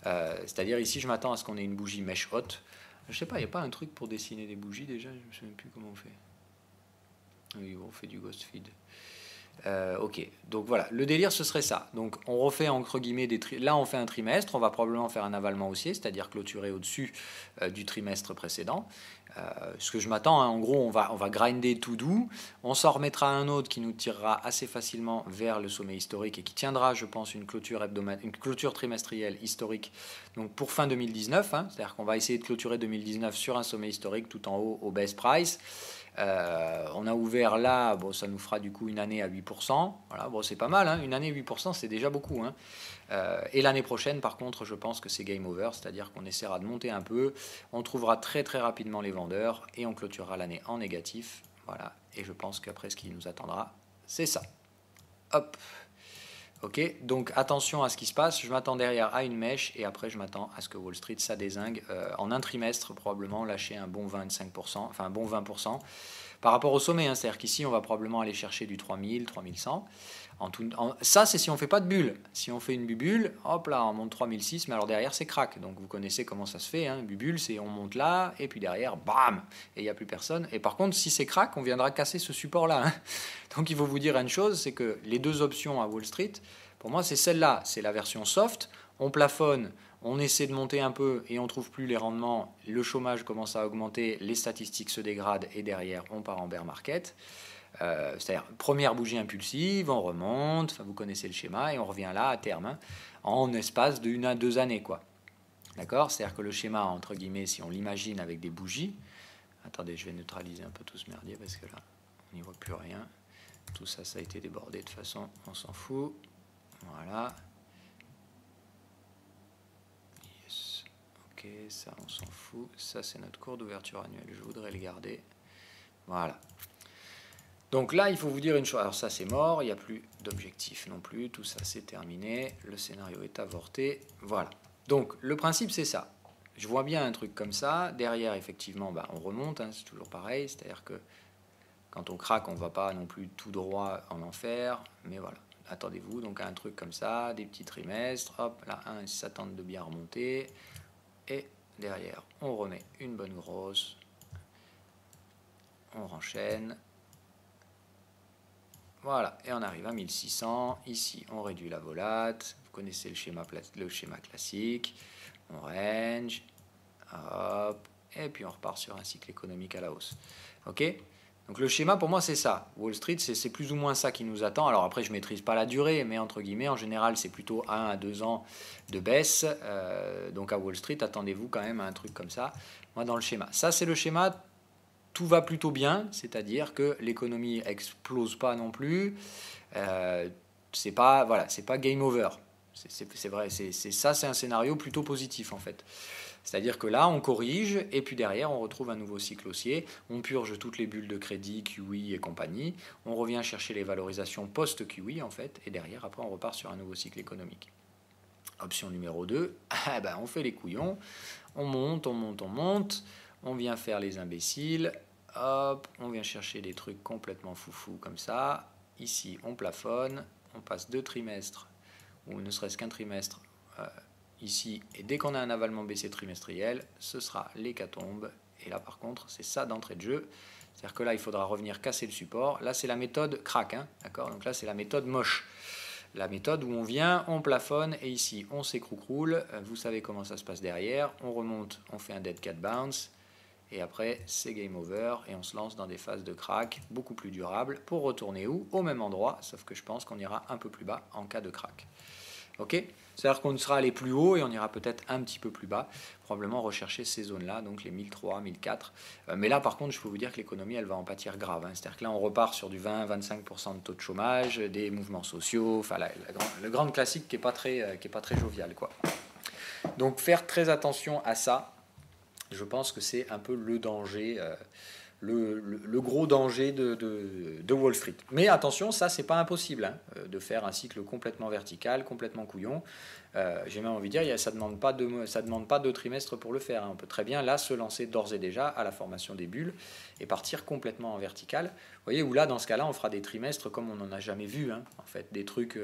C'est-à-dire ici, je m'attends à ce qu'on ait une bougie mèche haute. Je sais pas, il n'y a pas un truc pour dessiner des bougies déjà? Je ne me souviens plus comment on fait. Oui, on fait du ghost feed. Ok, donc voilà, le délire ce serait ça. Donc on refait entre guillemets là on fait un trimestre, on va probablement faire un avalement haussier, c'est-à-dire clôturer au-dessus du trimestre précédent. Ce que je m'attends, hein, en gros, on va grinder tout doux, on s'en remettra un autre qui nous tirera assez facilement vers le sommet historique et qui tiendra, je pense, une clôture trimestrielle historique. Donc pour fin 2019, hein, c'est-à-dire qu'on va essayer de clôturer 2019 sur un sommet historique tout en haut au best price. On a ouvert là, bon, ça nous fera du coup une année à 8%. Voilà, bon, c'est pas mal, hein, une année 8%, c'est déjà beaucoup. Hein. Et l'année prochaine, par contre, je pense que c'est game over, c'est-à-dire qu'on essaiera de monter un peu, on trouvera très très rapidement les vendeurs et on clôturera l'année en négatif. Voilà, et je pense qu'après, ce qui nous attendra, c'est ça. Hop. Ok, donc attention à ce qui se passe. Je m'attends derrière à une mèche et après je m'attends à ce que Wall Street ça dézingue en un trimestre probablement lâcher un bon 25%, enfin un bon 20% par rapport au sommet. Hein, c'est-à-dire qu'ici on va probablement aller chercher du 3000, 3100. Ça c'est si on fait pas de bulle. Si on fait une bulle, hop là on monte 3006, mais alors derrière c'est crack. Donc vous connaissez comment ça se fait. Hein, bulle c'est on monte là et puis derrière bam et il n'y a plus personne. Et par contre si c'est crack on viendra casser ce support là. Hein. Donc il faut vous dire une chose, c'est que les deux options à Wall Street, pour moi c'est celle-là, c'est la version soft, on plafonne, on essaie de monter un peu et on ne trouve plus les rendements, le chômage commence à augmenter, les statistiques se dégradent et derrière on part en bear market. C'est-à-dire première bougie impulsive, on remonte, enfin, vous connaissez le schéma et on revient là à terme, hein, en espace de 1 à 2 années quoi. D'accord? C'est-à-dire que le schéma entre guillemets, si on l'imagine avec des bougies, attendez je vais neutraliser un peu tout ce merdier parce que là on n'y voit plus rien. Tout ça, ça a été débordé de toute façon, on s'en fout. Voilà. Yes. Ok, ça on s'en fout. Ça c'est notre cours d'ouverture annuelle, je voudrais le garder. Voilà. Donc là, il faut vous dire une chose. Alors ça c'est mort, il n'y a plus d'objectif non plus. Tout ça c'est terminé. Le scénario est avorté. Voilà. Donc le principe c'est ça. Je vois bien un truc comme ça. Derrière, effectivement, bah, on remonte. Hein, c'est toujours pareil. C'est-à-dire que quand on craque, on ne va pas non plus tout droit en enfer, mais voilà. Attendez-vous donc à un truc comme ça, des petits trimestres, hop, là, ils s'attendent de bien remonter, et derrière, on remet une bonne grosse, on renchaîne, voilà, et on arrive à 1600, ici, on réduit la volate, vous connaissez le schéma classique, on range, hop, et puis on repart sur un cycle économique à la hausse, ok ? Donc le schéma pour moi c'est ça. Wall Street c'est plus ou moins ça qui nous attend. Alors après je ne maîtrise pas la durée, mais entre guillemets en général c'est plutôt 1 à 2 ans de baisse. Donc à Wall Street attendez-vous quand même à un truc comme ça. Moi dans le schéma. Ça c'est le schéma, tout va plutôt bien, c'est-à-dire que l'économie explose pas non plus. C'est pas game over. C'est vrai, c'est un scénario plutôt positif en fait. C'est-à-dire que là, on corrige, et puis derrière, on retrouve un nouveau cycle haussier, on purge toutes les bulles de crédit, QE et compagnie, on revient chercher les valorisations post-QE, en fait, et derrière, après, on repart sur un nouveau cycle économique. Option numéro 2, on fait les couillons, on monte, on vient faire les imbéciles, hop, on vient chercher des trucs complètement foufou comme ça, ici, on plafonne, on passe 2 trimestres, ou ne serait-ce qu'un trimestre, ici, et dès qu'on a un avalement baissier trimestriel, ce sera l'hécatombe. Et là, par contre, c'est ça d'entrée de jeu. C'est-à-dire que là, il faudra revenir casser le support. Là, c'est la méthode crack, hein, d'accord ? Donc là, c'est la méthode moche. La méthode où on vient, on plafonne, et ici, on s'écroule. Vous savez comment ça se passe derrière. On remonte, on fait un dead cat bounce, et après, c'est game over, et on se lance dans des phases de crack beaucoup plus durables pour retourner où ? Au même endroit, sauf que je pense qu'on ira un peu plus bas en cas de crack. Ok ? C'est-à-dire qu'on sera allé plus haut et on ira peut-être un petit peu plus bas, probablement rechercher ces zones-là, donc les 1003, 1004. Mais là, par contre, je peux vous dire que l'économie, elle va en pâtir grave. Hein. C'est-à-dire que là, on repart sur du 20-25% de taux de chômage, des mouvements sociaux, enfin le grand classique qui n'est pas très jovial, quoi. Donc faire très attention à ça, je pense que c'est un peu le danger, le gros danger de Wall Street. Mais attention, ça c'est pas impossible hein, de faire un cycle complètement vertical, complètement couillon. J'ai même envie de dire, ça demande pas de trimestre pour le faire. Hein. On peut très bien là se lancer d'ores et déjà à la formation des bulles et partir complètement en vertical. Vous voyez, où là dans ce cas-là, on fera des trimestres comme on n'en a jamais vu. Hein, en fait, des trucs.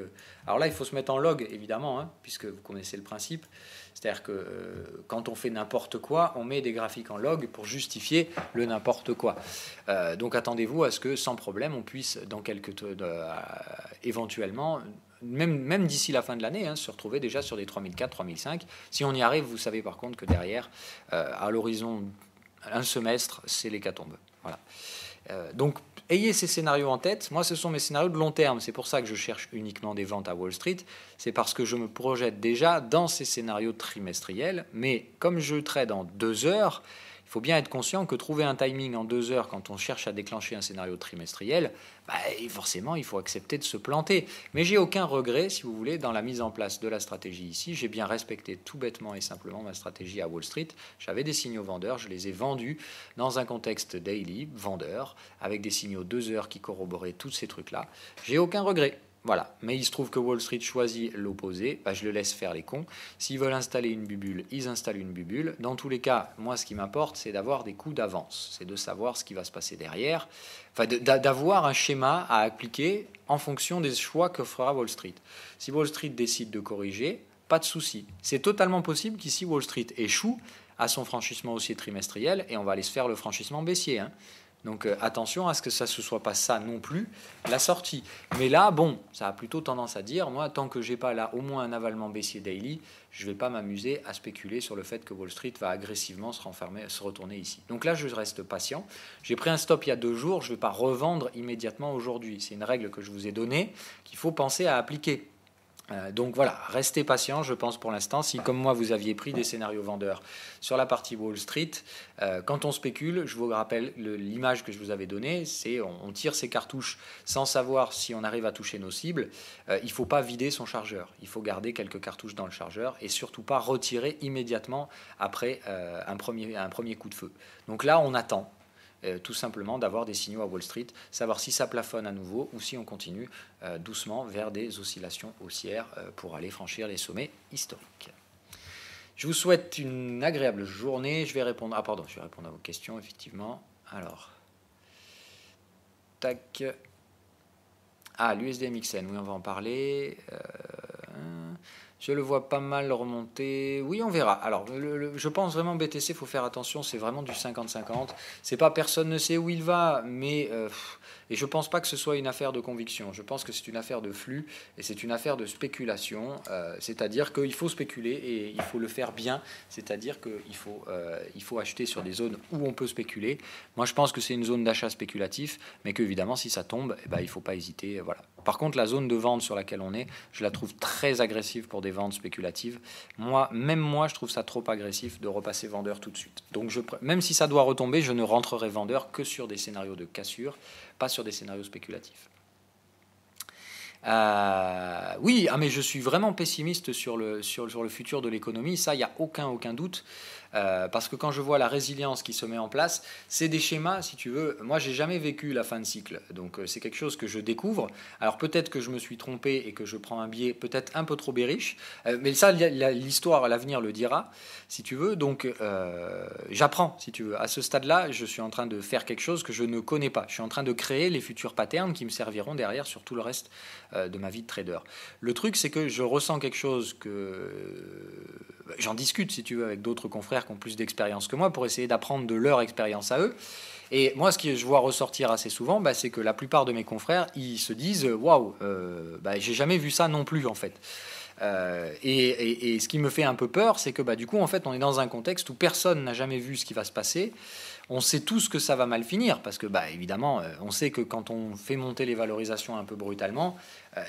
Alors là, il faut se mettre en log évidemment, hein, puisque vous connaissez le principe. C'est-à-dire que quand on fait n'importe quoi, on met des graphiques en log pour justifier le n'importe quoi. Donc attendez-vous à ce que sans problème, on puisse dans éventuellement, même d'ici la fin de l'année, hein, se retrouver déjà sur des 3004, 3005. Si on y arrive, vous savez par contre que derrière, à l'horizon un semestre, c'est l'hécatombe. Voilà. Donc ayez ces scénarios en tête. Moi, ce sont mes scénarios de long terme. C'est pour ça que je cherche uniquement des ventes à Wall Street. C'est parce que je me projette déjà dans ces scénarios trimestriels. Mais comme je trade en 2 heures, il faut bien être conscient que trouver un timing en 2 heures quand on cherche à déclencher un scénario trimestriel, forcément, il faut accepter de se planter. Mais j'ai aucun regret, si vous voulez, dans la mise en place de la stratégie ici. J'ai bien respecté tout bêtement et simplement ma stratégie à Wall Street. J'avais des signaux vendeurs, je les ai vendus dans un contexte daily, vendeur, avec des signaux 2 heures qui corroboraient tous ces trucs-là. J'ai aucun regret. Voilà, mais il se trouve que Wall Street choisit l'opposé, je le laisse faire les cons. S'ils veulent installer une bulle, ils installent une bulle. Dans tous les cas, moi ce qui m'importe, c'est d'avoir des coups d'avance, c'est de savoir ce qui va se passer derrière, d'avoir un schéma à appliquer en fonction des choix que fera Wall Street. Si Wall Street décide de corriger, pas de souci. C'est totalement possible qu'ici Wall Street échoue à son franchissement haussier trimestriel et on va aller se faire le franchissement baissier, hein. Donc attention à ce que ça ne soit pas ça non plus, la sortie. Mais là, bon, ça a plutôt tendance à dire, moi, tant que j'ai pas là au moins un avalement baissier daily, je ne vais pas m'amuser à spéculer sur le fait que Wall Street va agressivement se retourner ici. Donc là, je reste patient. J'ai pris un stop il y a 2 jours, je ne vais pas revendre immédiatement aujourd'hui. C'est une règle que je vous ai donnée qu'il faut penser à appliquer. Donc voilà, restez patient, je pense pour l'instant. Si comme moi vous aviez pris des scénarios vendeurs sur la partie Wall Street, quand on spécule, je vous rappelle l'image que je vous avais donnée, c'est on tire ses cartouches sans savoir si on arrive à toucher nos cibles. Il ne faut pas vider son chargeur, il faut garder quelques cartouches dans le chargeur et surtout pas retirer immédiatement après un premier coup de feu. Donc là on attend. Tout simplement d'avoir des signaux à Wall Street, savoir si ça plafonne à nouveau ou si on continue doucement vers des oscillations haussières pour aller franchir les sommets historiques. Je vous souhaite une agréable journée. Je vais répondre à vos questions, effectivement. Alors, tac. L'USD-MXN, oui, on va en parler. Je le vois pas mal remonter. Oui, on verra. Alors, je pense vraiment BTC, il faut faire attention. C'est vraiment du 50-50. C'est pas personne ne sait où il va, mais et je pense pas que ce soit une affaire de conviction. Je pense que c'est une affaire de flux et c'est une affaire de spéculation. C'est-à-dire qu'il faut spéculer et il faut le faire bien. C'est-à-dire qu'il faut acheter sur des zones où on peut spéculer. Moi, je pense que c'est une zone d'achat spéculatif, mais qu'évidemment, si ça tombe, il faut pas hésiter. Voilà. Par contre, la zone de vente sur laquelle on est, je la trouve très agressive pour des ventes spéculatives. Même moi, je trouve ça trop agressif de repasser vendeur tout de suite. Donc, même si ça doit retomber, je ne rentrerai vendeur que sur des scénarios de cassure, pas sur des scénarios spéculatifs. Oui, mais je suis vraiment pessimiste sur le futur de l'économie. Ça, il n'y a aucun doute. Parce que quand je vois la résilience qui se met en place, c'est des schémas, si tu veux. Moi, j'ai jamais vécu la fin de cycle, donc c'est quelque chose que je découvre. Alors peut-être que je me suis trompé et que je prends un biais peut-être un peu trop bearish, mais ça, l'histoire, l'avenir le dira, si tu veux. Donc j'apprends, si tu veux. À ce stade-là, je suis en train de faire quelque chose que je ne connais pas. Je suis en train de créer les futurs patterns qui me serviront derrière sur tout le reste de ma vie de trader. Le truc, c'est que je ressens quelque chose que j'en discute, si tu veux, avec d'autres confrères qui ont plus d'expérience que moi pour essayer d'apprendre de leur expérience à eux. Et moi, ce que je vois ressortir assez souvent, c'est que la plupart de mes confrères, ils se disent « Waouh, j'ai jamais vu ça non plus, en fait ». Et ce qui me fait un peu peur, c'est que du coup, en fait, on est dans un contexte où personne n'a jamais vu ce qui va se passer. On sait tous que ça va mal finir, parce que, évidemment, on sait que quand on fait monter les valorisations un peu brutalement,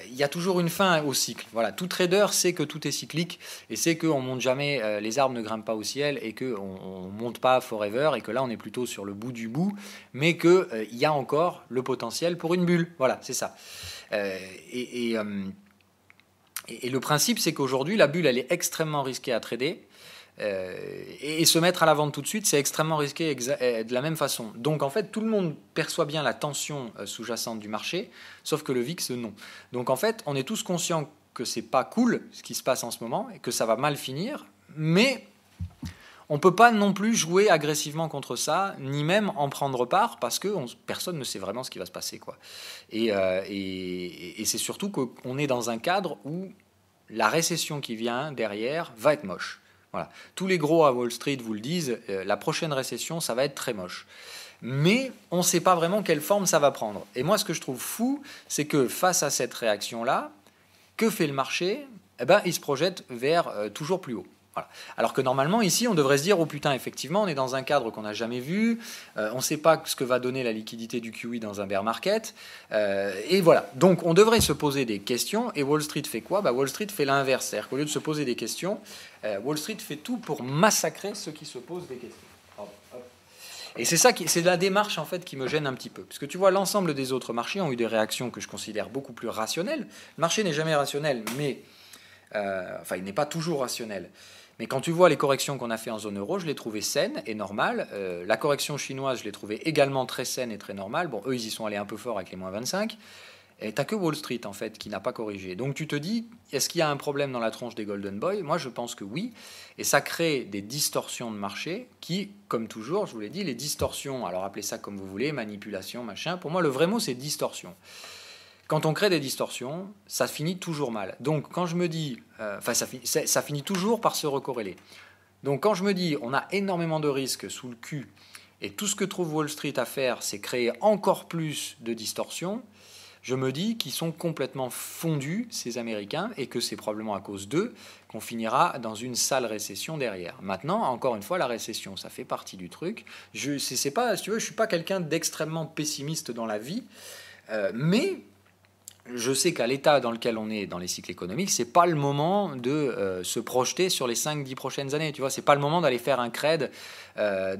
il y a toujours une fin au cycle. Voilà, tout trader sait que tout est cyclique, et sait qu'on monte jamais, les arbres ne grimpent pas au ciel, et qu'on ne monte pas forever, et que là, on est plutôt sur le bout du bout, mais qu'il y a encore le potentiel pour une bulle. Voilà, c'est ça. Et le principe, c'est qu'aujourd'hui, la bulle, elle est extrêmement risquée à trader. Et se mettre à la vente tout de suite, c'est extrêmement risqué de la même façon. Donc en fait, tout le monde perçoit bien la tension sous-jacente du marché, sauf que le VIX, non. Donc en fait, on est tous conscients que c'est pas cool ce qui se passe en ce moment et que ça va mal finir, mais on ne peut pas non plus jouer agressivement contre ça, ni même en prendre part, parce que personne ne sait vraiment ce qui va se passer, quoi. Et c'est surtout qu'on est dans un cadre où la récession qui vient derrière va être moche. Voilà. Tous les gros à Wall Street vous le disent, la prochaine récession, ça va être très moche. Mais on ne sait pas vraiment quelle forme ça va prendre. Et moi, ce que je trouve fou, c'est que face à cette réaction-là, que fait le marché ? Il se projette vers toujours plus haut. Voilà. Alors que normalement, ici, on devrait se dire « Oh putain, effectivement, on est dans un cadre qu'on n'a jamais vu, on ne sait pas ce que va donner la liquidité du QE dans un bear market. » Et voilà. Donc, on devrait se poser des questions. Et Wall Street fait quoi ? Wall Street fait l'inverse. C'est-à-dire qu'au lieu de se poser des questions, Wall Street fait tout pour massacrer ceux qui se posent des questions. Pardon. Hop. Et c'est ça c'est la démarche en fait qui me gêne un petit peu. Parce que tu vois, l'ensemble des autres marchés ont eu des réactions que je considère beaucoup plus rationnelles. Le marché n'est jamais rationnel, mais enfin, il n'est pas toujours rationnel. Mais quand tu vois les corrections qu'on a fait en zone euro, je les trouvais saines et normales. La correction chinoise, je l'ai trouvée également très saine et très normale. Bon, eux, ils y sont allés un peu fort avec les moins 25. Et t'as que Wall Street, en fait, qui n'a pas corrigé. Donc tu te dis, est-ce qu'il y a un problème dans la tronche des Golden Boys? Moi, je pense que oui. Et ça crée des distorsions de marché qui, comme toujours, je vous l'ai dit, les distorsions, alors appelez ça comme vous voulez, manipulation, machin. Pour moi, le vrai mot, c'est distorsion. Quand on crée des distorsions, ça finit toujours mal. Donc quand je me dis, ça finit toujours par se recorréler. Donc quand je me dis, on a énormément de risques sous le cul, et tout ce que trouve Wall Street à faire, c'est créer encore plus de distorsions, je me dis qu'ils sont complètement fondus, ces Américains, et que c'est probablement à cause d'eux qu'on finira dans une sale récession derrière. Maintenant, encore une fois, la récession, ça fait partie du truc. C'est pas, si tu veux, je suis pas quelqu'un d'extrêmement pessimiste dans la vie, mais je sais qu'à l'état dans lequel on est dans les cycles économiques, c'est pas le moment de se projeter sur les 5-10 prochaines années. Tu vois, c'est pas le moment d'aller faire un cred, à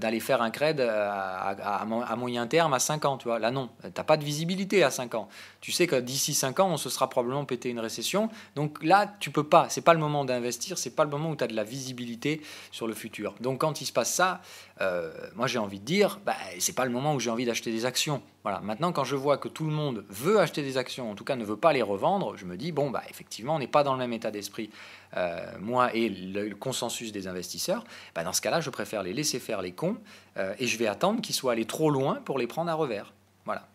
moyen terme à 5 ans. Tu vois, là non, t'as pas de visibilité à 5 ans. Tu sais que d'ici 5 ans, on se sera probablement pété une récession. Donc là, tu peux pas. C'est pas le moment d'investir. C'est pas le moment où tu as de la visibilité sur le futur. Donc quand il se passe ça, moi j'ai envie de dire, c'est pas le moment où j'ai envie d'acheter des actions. Voilà. Maintenant, quand je vois que tout le monde veut acheter des actions, en tout cas ne veut pas les revendre, je me dis, bon, effectivement, on n'est pas dans le même état d'esprit, moi et le consensus des investisseurs. Dans ce cas-là, je préfère les laisser faire les cons et je vais attendre qu'ils soient allés trop loin pour les prendre à revers. Voilà.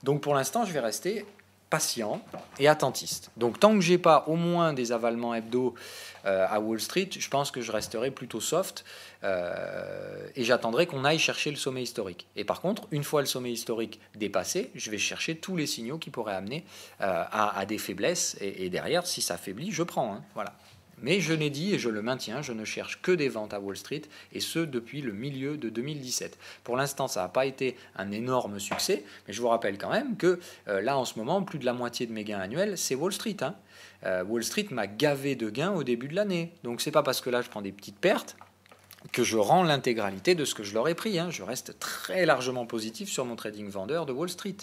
Donc pour l'instant, je vais rester patient et attentiste. Donc tant que j'ai pas au moins des avalements hebdo à Wall Street, je pense que je resterai plutôt soft et j'attendrai qu'on aille chercher le sommet historique. Et par contre, une fois le sommet historique dépassé, je vais chercher tous les signaux qui pourraient amener à des faiblesses et derrière, si ça faiblit, je prends. Hein, voilà. Mais je l'ai dit et je le maintiens, je ne cherche que des ventes à Wall Street, et ce depuis le milieu de 2017. Pour l'instant, ça n'a pas été un énorme succès, mais je vous rappelle quand même que là, en ce moment, plus de la moitié de mes gains annuels, c'est Wall Street. Hein. Wall Street m'a gavé de gains au début de l'année. Donc c'est pas parce que là, je prends des petites pertes que je rends l'intégralité de ce que je leur ai pris. Hein. Je reste très largement positif sur mon trading vendeur de Wall Street.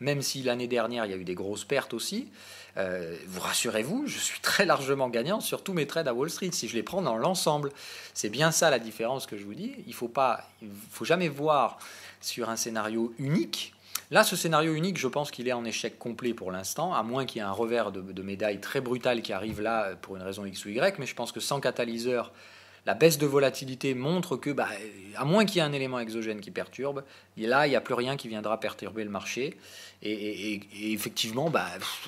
Même si l'année dernière, il y a eu des grosses pertes aussi, vous rassurez-vous, je suis très largement gagnant sur tous mes trades à Wall Street, si je les prends dans l'ensemble. C'est bien ça la différence que je vous dis. Il faut jamais voir sur un scénario unique. Là, ce scénario unique, je pense qu'il est en échec complet pour l'instant, à moins qu'il y ait un revers de médaille très brutal qui arrive là pour une raison X ou Y, mais je pense que sans catalyseur, la baisse de volatilité montre que, à moins qu'il y ait un élément exogène qui perturbe, et là, il n'y a plus rien qui viendra perturber le marché. Et effectivement,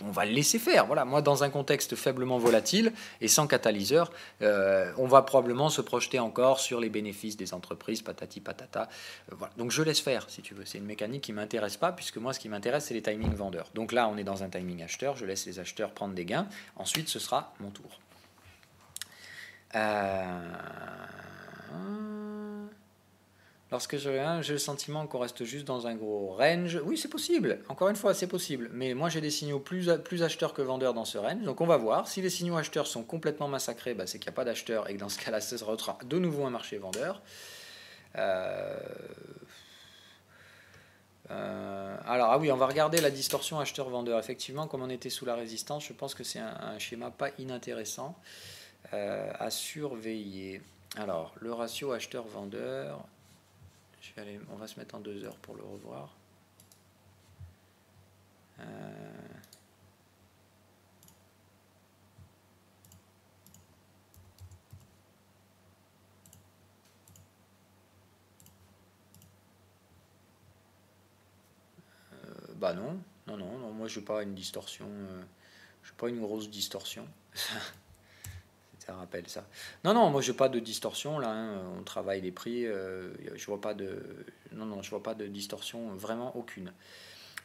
on va le laisser faire. Voilà. Moi, dans un contexte faiblement volatile et sans catalyseur, on va probablement se projeter encore sur les bénéfices des entreprises, patati patata. Voilà. Donc je laisse faire, si tu veux. C'est une mécanique qui ne m'intéresse pas, puisque moi, ce qui m'intéresse, c'est les timings vendeurs. Donc là, on est dans un timing acheteur. Je laisse les acheteurs prendre des gains. Ensuite, ce sera mon tour. Lorsque j'ai le sentiment qu'on reste juste dans un gros range, oui, c'est possible. Encore une fois, c'est possible. Mais moi, j'ai des signaux plus acheteurs que vendeurs dans ce range. Donc, on va voir. Si les signaux acheteurs sont complètement massacrés, c'est qu'il n'y a pas d'acheteurs et que dans ce cas-là, ce sera de nouveau un marché vendeur. Alors, oui, on va regarder la distorsion acheteur-vendeur. Effectivement, comme on était sous la résistance, je pense que c'est un schéma pas inintéressant à surveiller. Alors, le ratio acheteur-vendeur, on va se mettre en 2 heures pour le revoir. Non, moi je n'ai pas une distorsion, je n'ai pas une grosse distorsion. Ça rappelle ça. Non, moi je n'ai pas de distorsion là. Hein. On travaille les prix. Je vois pas je vois pas de distorsion, vraiment aucune.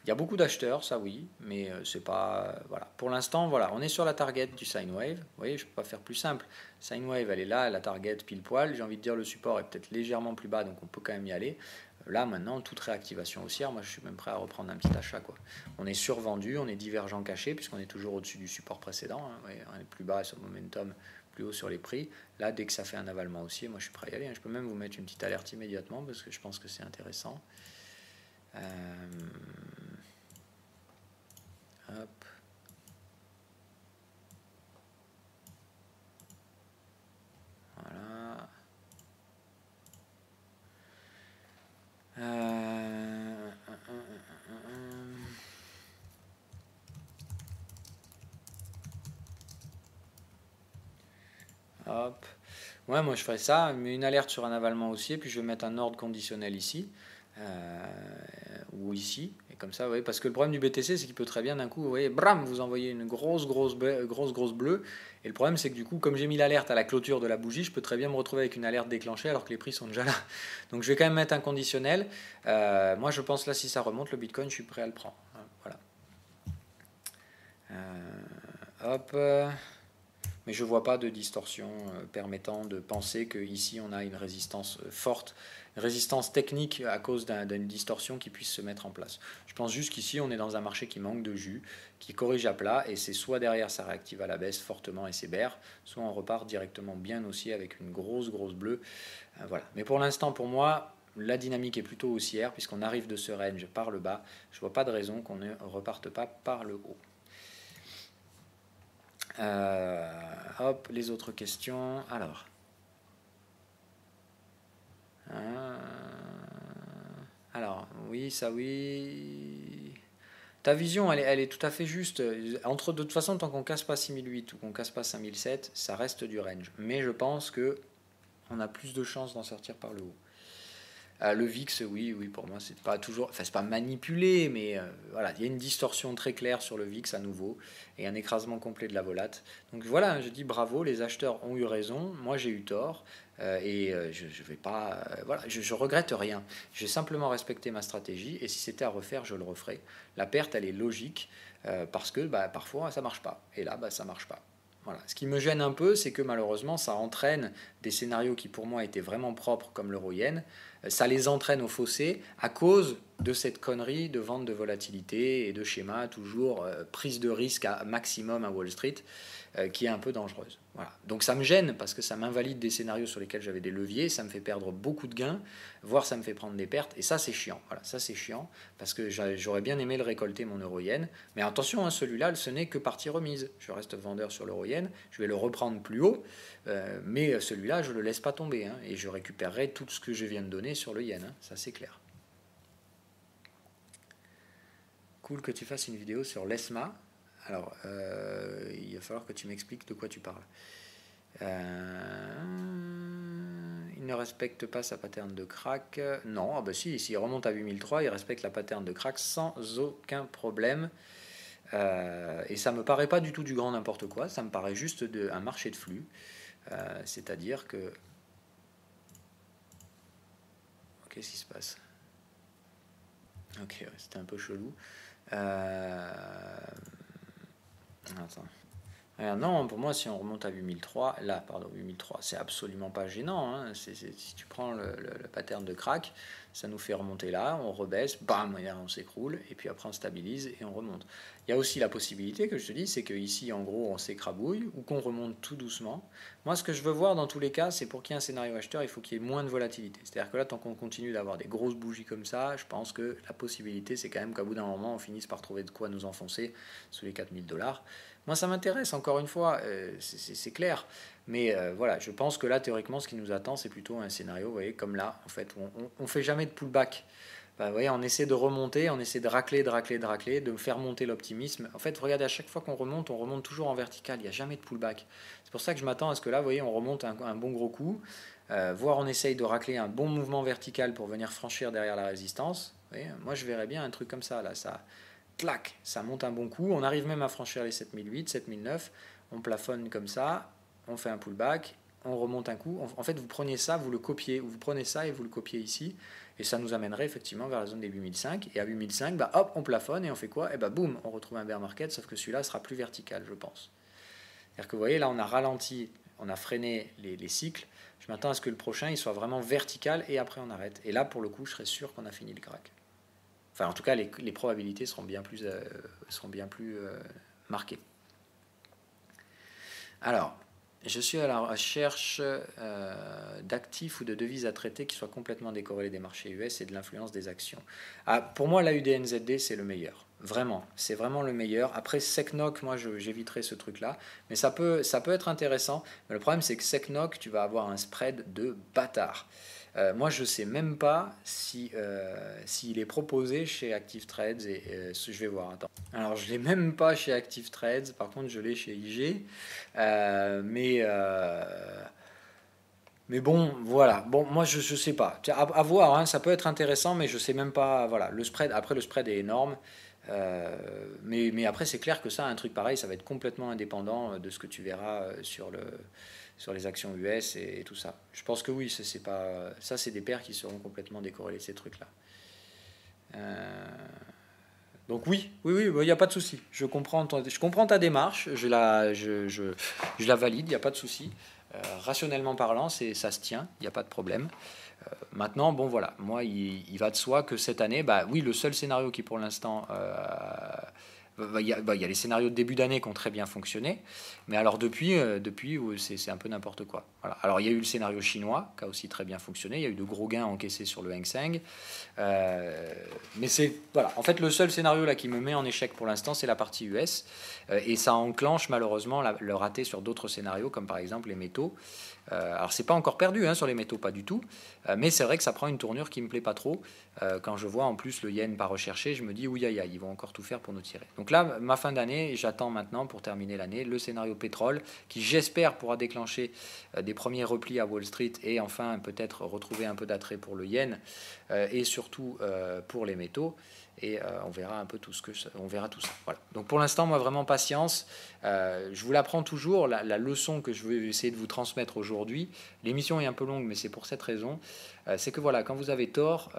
Il y a beaucoup d'acheteurs, ça oui, mais c'est pas voilà. Pour l'instant, voilà, on est sur la target du sine wave. Vous voyez, je peux pas faire plus simple. Sine wave, elle est là, la target pile poil. J'ai envie de dire le support est peut-être légèrement plus bas, donc on peut quand même y aller. Là maintenant, toute réactivation haussière, moi je suis même prêt à reprendre un petit achat quoi. On est survendu, on est divergent caché puisqu'on est toujours au-dessus du support précédent. Hein. Ouais, on est plus bas sur le momentum. plus haut sur les prix. Là, dès que ça fait un avalement haussier, moi je suis prêt à y aller, hein. Je peux même vous mettre une petite alerte immédiatement parce que je pense que c'est intéressant. Hop. Voilà. Hop. Ouais, moi je ferais ça, mais une alerte sur un avalement haussier, puis je vais mettre un ordre conditionnel ici, ou ici, et comme ça, vous voyez, parce que le problème du BTC, c'est qu'il peut très bien d'un coup, vous voyez, bram, vous envoyez une grosse bleue, et le problème, c'est que du coup, comme j'ai mis l'alerte à la clôture de la bougie, je peux très bien me retrouver avec une alerte déclenchée alors que les prix sont déjà là. Donc je vais quand même mettre un conditionnel. Moi, je pense là, si ça remonte, le Bitcoin, je suis prêt à le prendre. Voilà. Hop. Mais je ne vois pas de distorsion permettant de penser qu'ici on a une résistance forte, une résistance technique à cause d'une distorsion qui puisse se mettre en place. Je pense juste qu'ici on est dans un marché qui manque de jus, qui corrige à plat, et c'est soit derrière ça réactive à la baisse fortement et c'est bear, soit on repart directement bien haussier avec une grosse bleue. Voilà. Mais pour l'instant, pour moi, la dynamique est plutôt haussière puisqu'on arrive de ce range par le bas. Je ne vois pas de raison qu'on ne reparte pas par le haut. Hop, les autres questions. Alors, oui, ça oui. Ta vision, elle est tout à fait juste. De toute façon, tant qu'on casse pas 6008 ou qu'on casse pas 5007, ça reste du range. Mais je pense que on a plus de chances d'en sortir par le haut. Le VIX, oui, pour moi, c'est pas toujours, enfin, c'est pas manipulé, mais voilà, il y a une distorsion très claire sur le VIX à nouveau et un écrasement complet de la volate. Donc voilà, je dis bravo, les acheteurs ont eu raison, moi j'ai eu tort je vais pas, voilà, je regrette rien. J'ai simplement respecté ma stratégie et si c'était à refaire, je le referais. La perte, elle est logique parce que parfois ça marche pas et là, ça marche pas. Voilà. Ce qui me gêne un peu, c'est que malheureusement, ça entraîne des scénarios qui pour moi étaient vraiment propres comme l'euro-yen, ça les entraîne au fossé à cause de cette connerie de vente de volatilité et de schéma toujours prise de risque à maximum à Wall Street qui est un peu dangereuse. Voilà. Donc ça me gêne parce que ça m'invalide des scénarios sur lesquels j'avais des leviers, ça me fait perdre beaucoup de gains, voire ça me fait prendre des pertes et ça c'est chiant. Voilà, ça c'est chiant parce que j'aurais bien aimé le récolter mon euro-yen, mais attention, hein, celui-là ce n'est que partie remise. Je reste vendeur sur l'euro-yen, je vais le reprendre plus haut, mais celui-là je le laisse pas tomber hein, et je récupérerai tout ce que je viens de donner sur le yen, hein, ça c'est clair. Cool que tu fasses une vidéo sur l'ESMA. Alors, il va falloir que tu m'expliques de quoi tu parles. Il ne respecte pas sa pattern de crack. Non, ah bah si, s'il remonte à 8003, il respecte la pattern de crack sans aucun problème. Et ça me paraît pas du tout du grand n'importe quoi, ça me paraît juste un marché de flux. C'est-à-dire que... Qu'est-ce qui se passe? Ok, ouais, c'était un peu chelou. Attends. Non, pour moi, si on remonte à 8003, 8003, c'est absolument pas gênant. Hein. Si tu prends le pattern de crack, ça nous fait remonter là, on rebaisse, bam, on s'écroule, et puis après on stabilise et on remonte. Il y a aussi la possibilité que je te dis, c'est qu'ici, en gros, on s'écrabouille ou qu'on remonte tout doucement. Moi, ce que je veux voir dans tous les cas, c'est pour qu'il y ait un scénario acheteur, il faut qu'il y ait moins de volatilité. C'est-à-dire que là, tant qu'on continue d'avoir des grosses bougies comme ça, je pense que la possibilité, c'est quand même qu'à bout d'un moment, on finisse par trouver de quoi nous enfoncer sous les 4000 $. Moi, ça m'intéresse, encore une fois, c'est clair. Mais voilà, je pense que là, théoriquement, ce qui nous attend, c'est plutôt un scénario, vous voyez, comme là, en fait, où on ne fait jamais de pullback. Vous voyez, on essaie de remonter, on essaie de racler, de faire monter l'optimisme. En fait, regardez, à chaque fois qu'on remonte, on remonte toujours en vertical, il n'y a jamais de pullback. C'est pour ça que je m'attends à ce que là, vous voyez, on remonte un bon gros coup, voire on essaye de racler un bon mouvement vertical pour venir franchir derrière la résistance. Vous voyez, moi, je verrais bien un truc comme ça, là, clac, ça monte un bon coup, on arrive même à franchir les 7008, 7009, on plafonne comme ça, on fait un pullback, on remonte un coup. En fait, vous prenez ça, vous le copiez, ou vous prenez ça et vous le copiez ici, et ça nous amènerait effectivement vers la zone des 8005, et à 8005, hop, on plafonne, et on fait quoi? Et boum, on retrouve un bear market, sauf que celui-là sera plus vertical, je pense. C'est-à-dire que vous voyez, là, on a ralenti, on a freiné les cycles, je m'attends à ce que le prochain, il soit vraiment vertical, et après on arrête. Et là, pour le coup, je serais sûr qu'on a fini le crack. Enfin, en tout cas, les probabilités seront bien plus marquées. Alors, Je suis à la recherche d'actifs ou de devises à traiter qui soient complètement décorrélés des marchés US et de l'influence des actions. Ah, pour moi, l'AUDNZD, c'est le meilleur. Vraiment, c'est vraiment le meilleur. Après, SECNOC, moi, j'éviterai ce truc-là. Mais ça peut être intéressant. Mais le problème, c'est que SECNOC, tu vas avoir un spread de bâtard. Moi, je ne sais même pas si, s'il est proposé chez Active Trades. Je vais voir, attends. Alors, je ne l'ai même pas chez Active Trades. Par contre, je l'ai chez IG. Mais bon, voilà. Bon, moi, je ne sais pas. À voir, hein, ça peut être intéressant, mais je ne sais même pas. Voilà, le spread, après, le spread est énorme. Mais après, c'est clair que ça, un truc pareil, ça va être complètement indépendant de ce que tu verras sur les actions US et tout ça. Je pense que oui, c'est pas, ça, c'est des paires qui seront complètement décorrélées, ces trucs-là. Donc oui, il n'y a pas de souci. Je comprends ta démarche, je la valide, il n'y a pas de souci. Rationnellement parlant, ça se tient, il n'y a pas de problème. Maintenant, bon voilà, moi, il va de soi que cette année, bah oui, le seul scénario qui pour l'instant il y a les scénarios de début d'année qui ont très bien fonctionné, mais alors depuis c'est un peu n'importe quoi. Voilà. Alors il y a eu le scénario chinois qui a aussi très bien fonctionné, il y a eu de gros gains encaissés sur le Hang Seng, mais c'est voilà. En fait, le seul scénario là qui me met en échec pour l'instant, c'est la partie US, et ça enclenche malheureusement le raté sur d'autres scénarios comme par exemple les métaux. Alors c'est pas encore perdu hein, sur les métaux, pas du tout, mais c'est vrai que ça prend une tournure qui me plaît pas trop. Quand je vois en plus le yen pas recherché, je me dis oui, aïe, aïe, ils vont encore tout faire pour nous tirer. Donc là, ma fin d'année, j'attends maintenant pour terminer l'année le scénario pétrole qui j'espère pourra déclencher des premiers replis à Wall Street et enfin peut-être retrouver un peu d'attrait pour le yen et surtout pour les métaux. Et on verra un peu on verra tout ça. Voilà. Donc pour l'instant, moi vraiment patience. Je vous l'apprends toujours. La leçon que je veux essayer de vous transmettre aujourd'hui, l'émission est un peu longue, mais c'est pour cette raison. C'est que voilà, quand vous avez tort,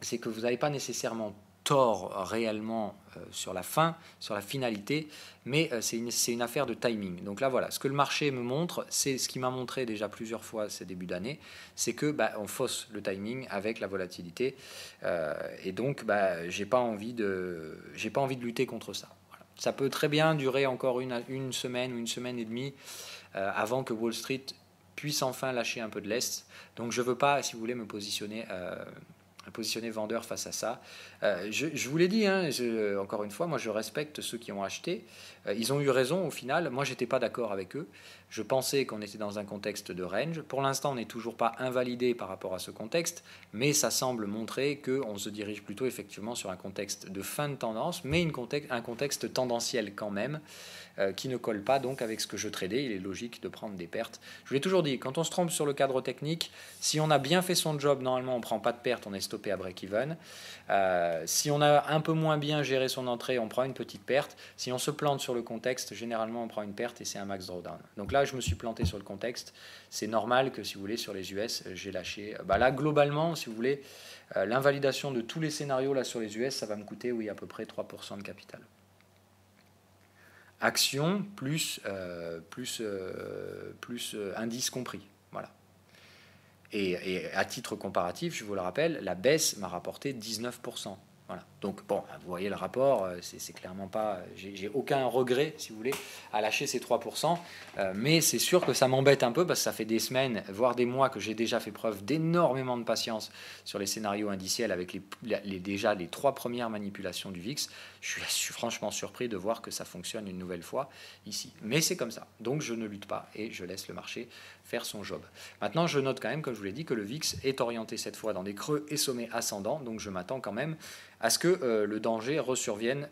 c'est que vous n'avez pas nécessairement tort réellement sur la fin, sur la finalité, mais c'est une affaire de timing. Donc là, voilà, ce que le marché me montre, c'est ce qui m'a montré déjà plusieurs fois ces débuts d'année, c'est que on fausse le timing avec la volatilité, et donc j'ai pas envie de lutter contre ça. Voilà. Ça peut très bien durer encore une semaine ou une semaine et demie avant que Wall Street puisse enfin lâcher un peu de lest. Donc je veux pas, si vous voulez, me positionner vendeur face à ça. Je vous l'ai dit, hein, encore une fois, moi je respecte ceux qui ont acheté. Ils ont eu raison au final. Moi, j'étais pas d'accord avec eux. Je pensais qu'on était dans un contexte de range. Pour l'instant, on n'est toujours pas invalidé par rapport à ce contexte, mais ça semble montrer qu'on se dirige plutôt effectivement sur un contexte de fin de tendance, mais un contexte tendanciel quand même, qui ne colle pas donc avec ce que je tradais. Il est logique de prendre des pertes. Je vous l'ai toujours dit, quand on se trompe sur le cadre technique, si on a bien fait son job, normalement on ne prend pas de perte, on est stoppé à break-even. Si on a un peu moins bien géré son entrée, on prend une petite perte. Si on se plante sur le contexte, généralement on prend une perte et c'est un max drawdown. Donc là, je me suis planté sur le contexte. C'est normal que si vous voulez, sur les US, j'ai lâché. Là, globalement, si vous voulez, l'invalidation de tous les scénarios là sur les US, ça va me coûter, oui, à peu près 3% de capital. Action plus indice compris. Voilà. Et à titre comparatif, je vous le rappelle, la baisse m'a rapporté 19%. Voilà. Donc bon, vous voyez le rapport, c'est clairement pas, j'ai aucun regret, si vous voulez, à lâcher ces 3%, mais c'est sûr que ça m'embête un peu parce que ça fait des semaines, voire des mois que j'ai déjà fait preuve d'énormément de patience sur les scénarios indiciels avec déjà les 3 premières manipulations du VIX. Je suis franchement surpris de voir que ça fonctionne une nouvelle fois ici. Mais c'est comme ça, donc je ne lutte pas et je laisse le marché faire son job. Maintenant, je note quand même, comme je vous l'ai dit, que le VIX est orienté cette fois dans des creux et sommets ascendants, donc je m'attends quand même à ce que le danger ressurvienne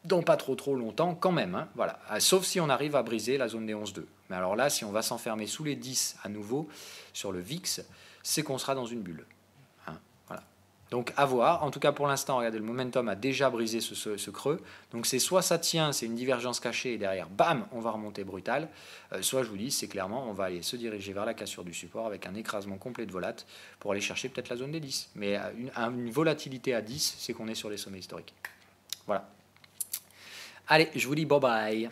dans pas trop longtemps quand même. Hein, voilà. Sauf si on arrive à briser la zone des 11,2. Mais alors là, si on va s'enfermer sous les 10 à nouveau sur le VIX, c'est qu'on sera dans une bulle. Hein, voilà. Donc à voir. En tout cas, pour l'instant, regardez, le momentum a déjà brisé ce creux. Donc c'est soit ça tient, c'est une divergence cachée et derrière, bam, on va remonter brutal. Soit je vous dis, c'est clairement, on va aller se diriger vers la cassure du support avec un écrasement complet de volat pour aller chercher peut-être la zone des 10. Mais une volatilité à 10, c'est qu'on est sur les sommets historiques. Voilà. Allez, je vous dis bye bye.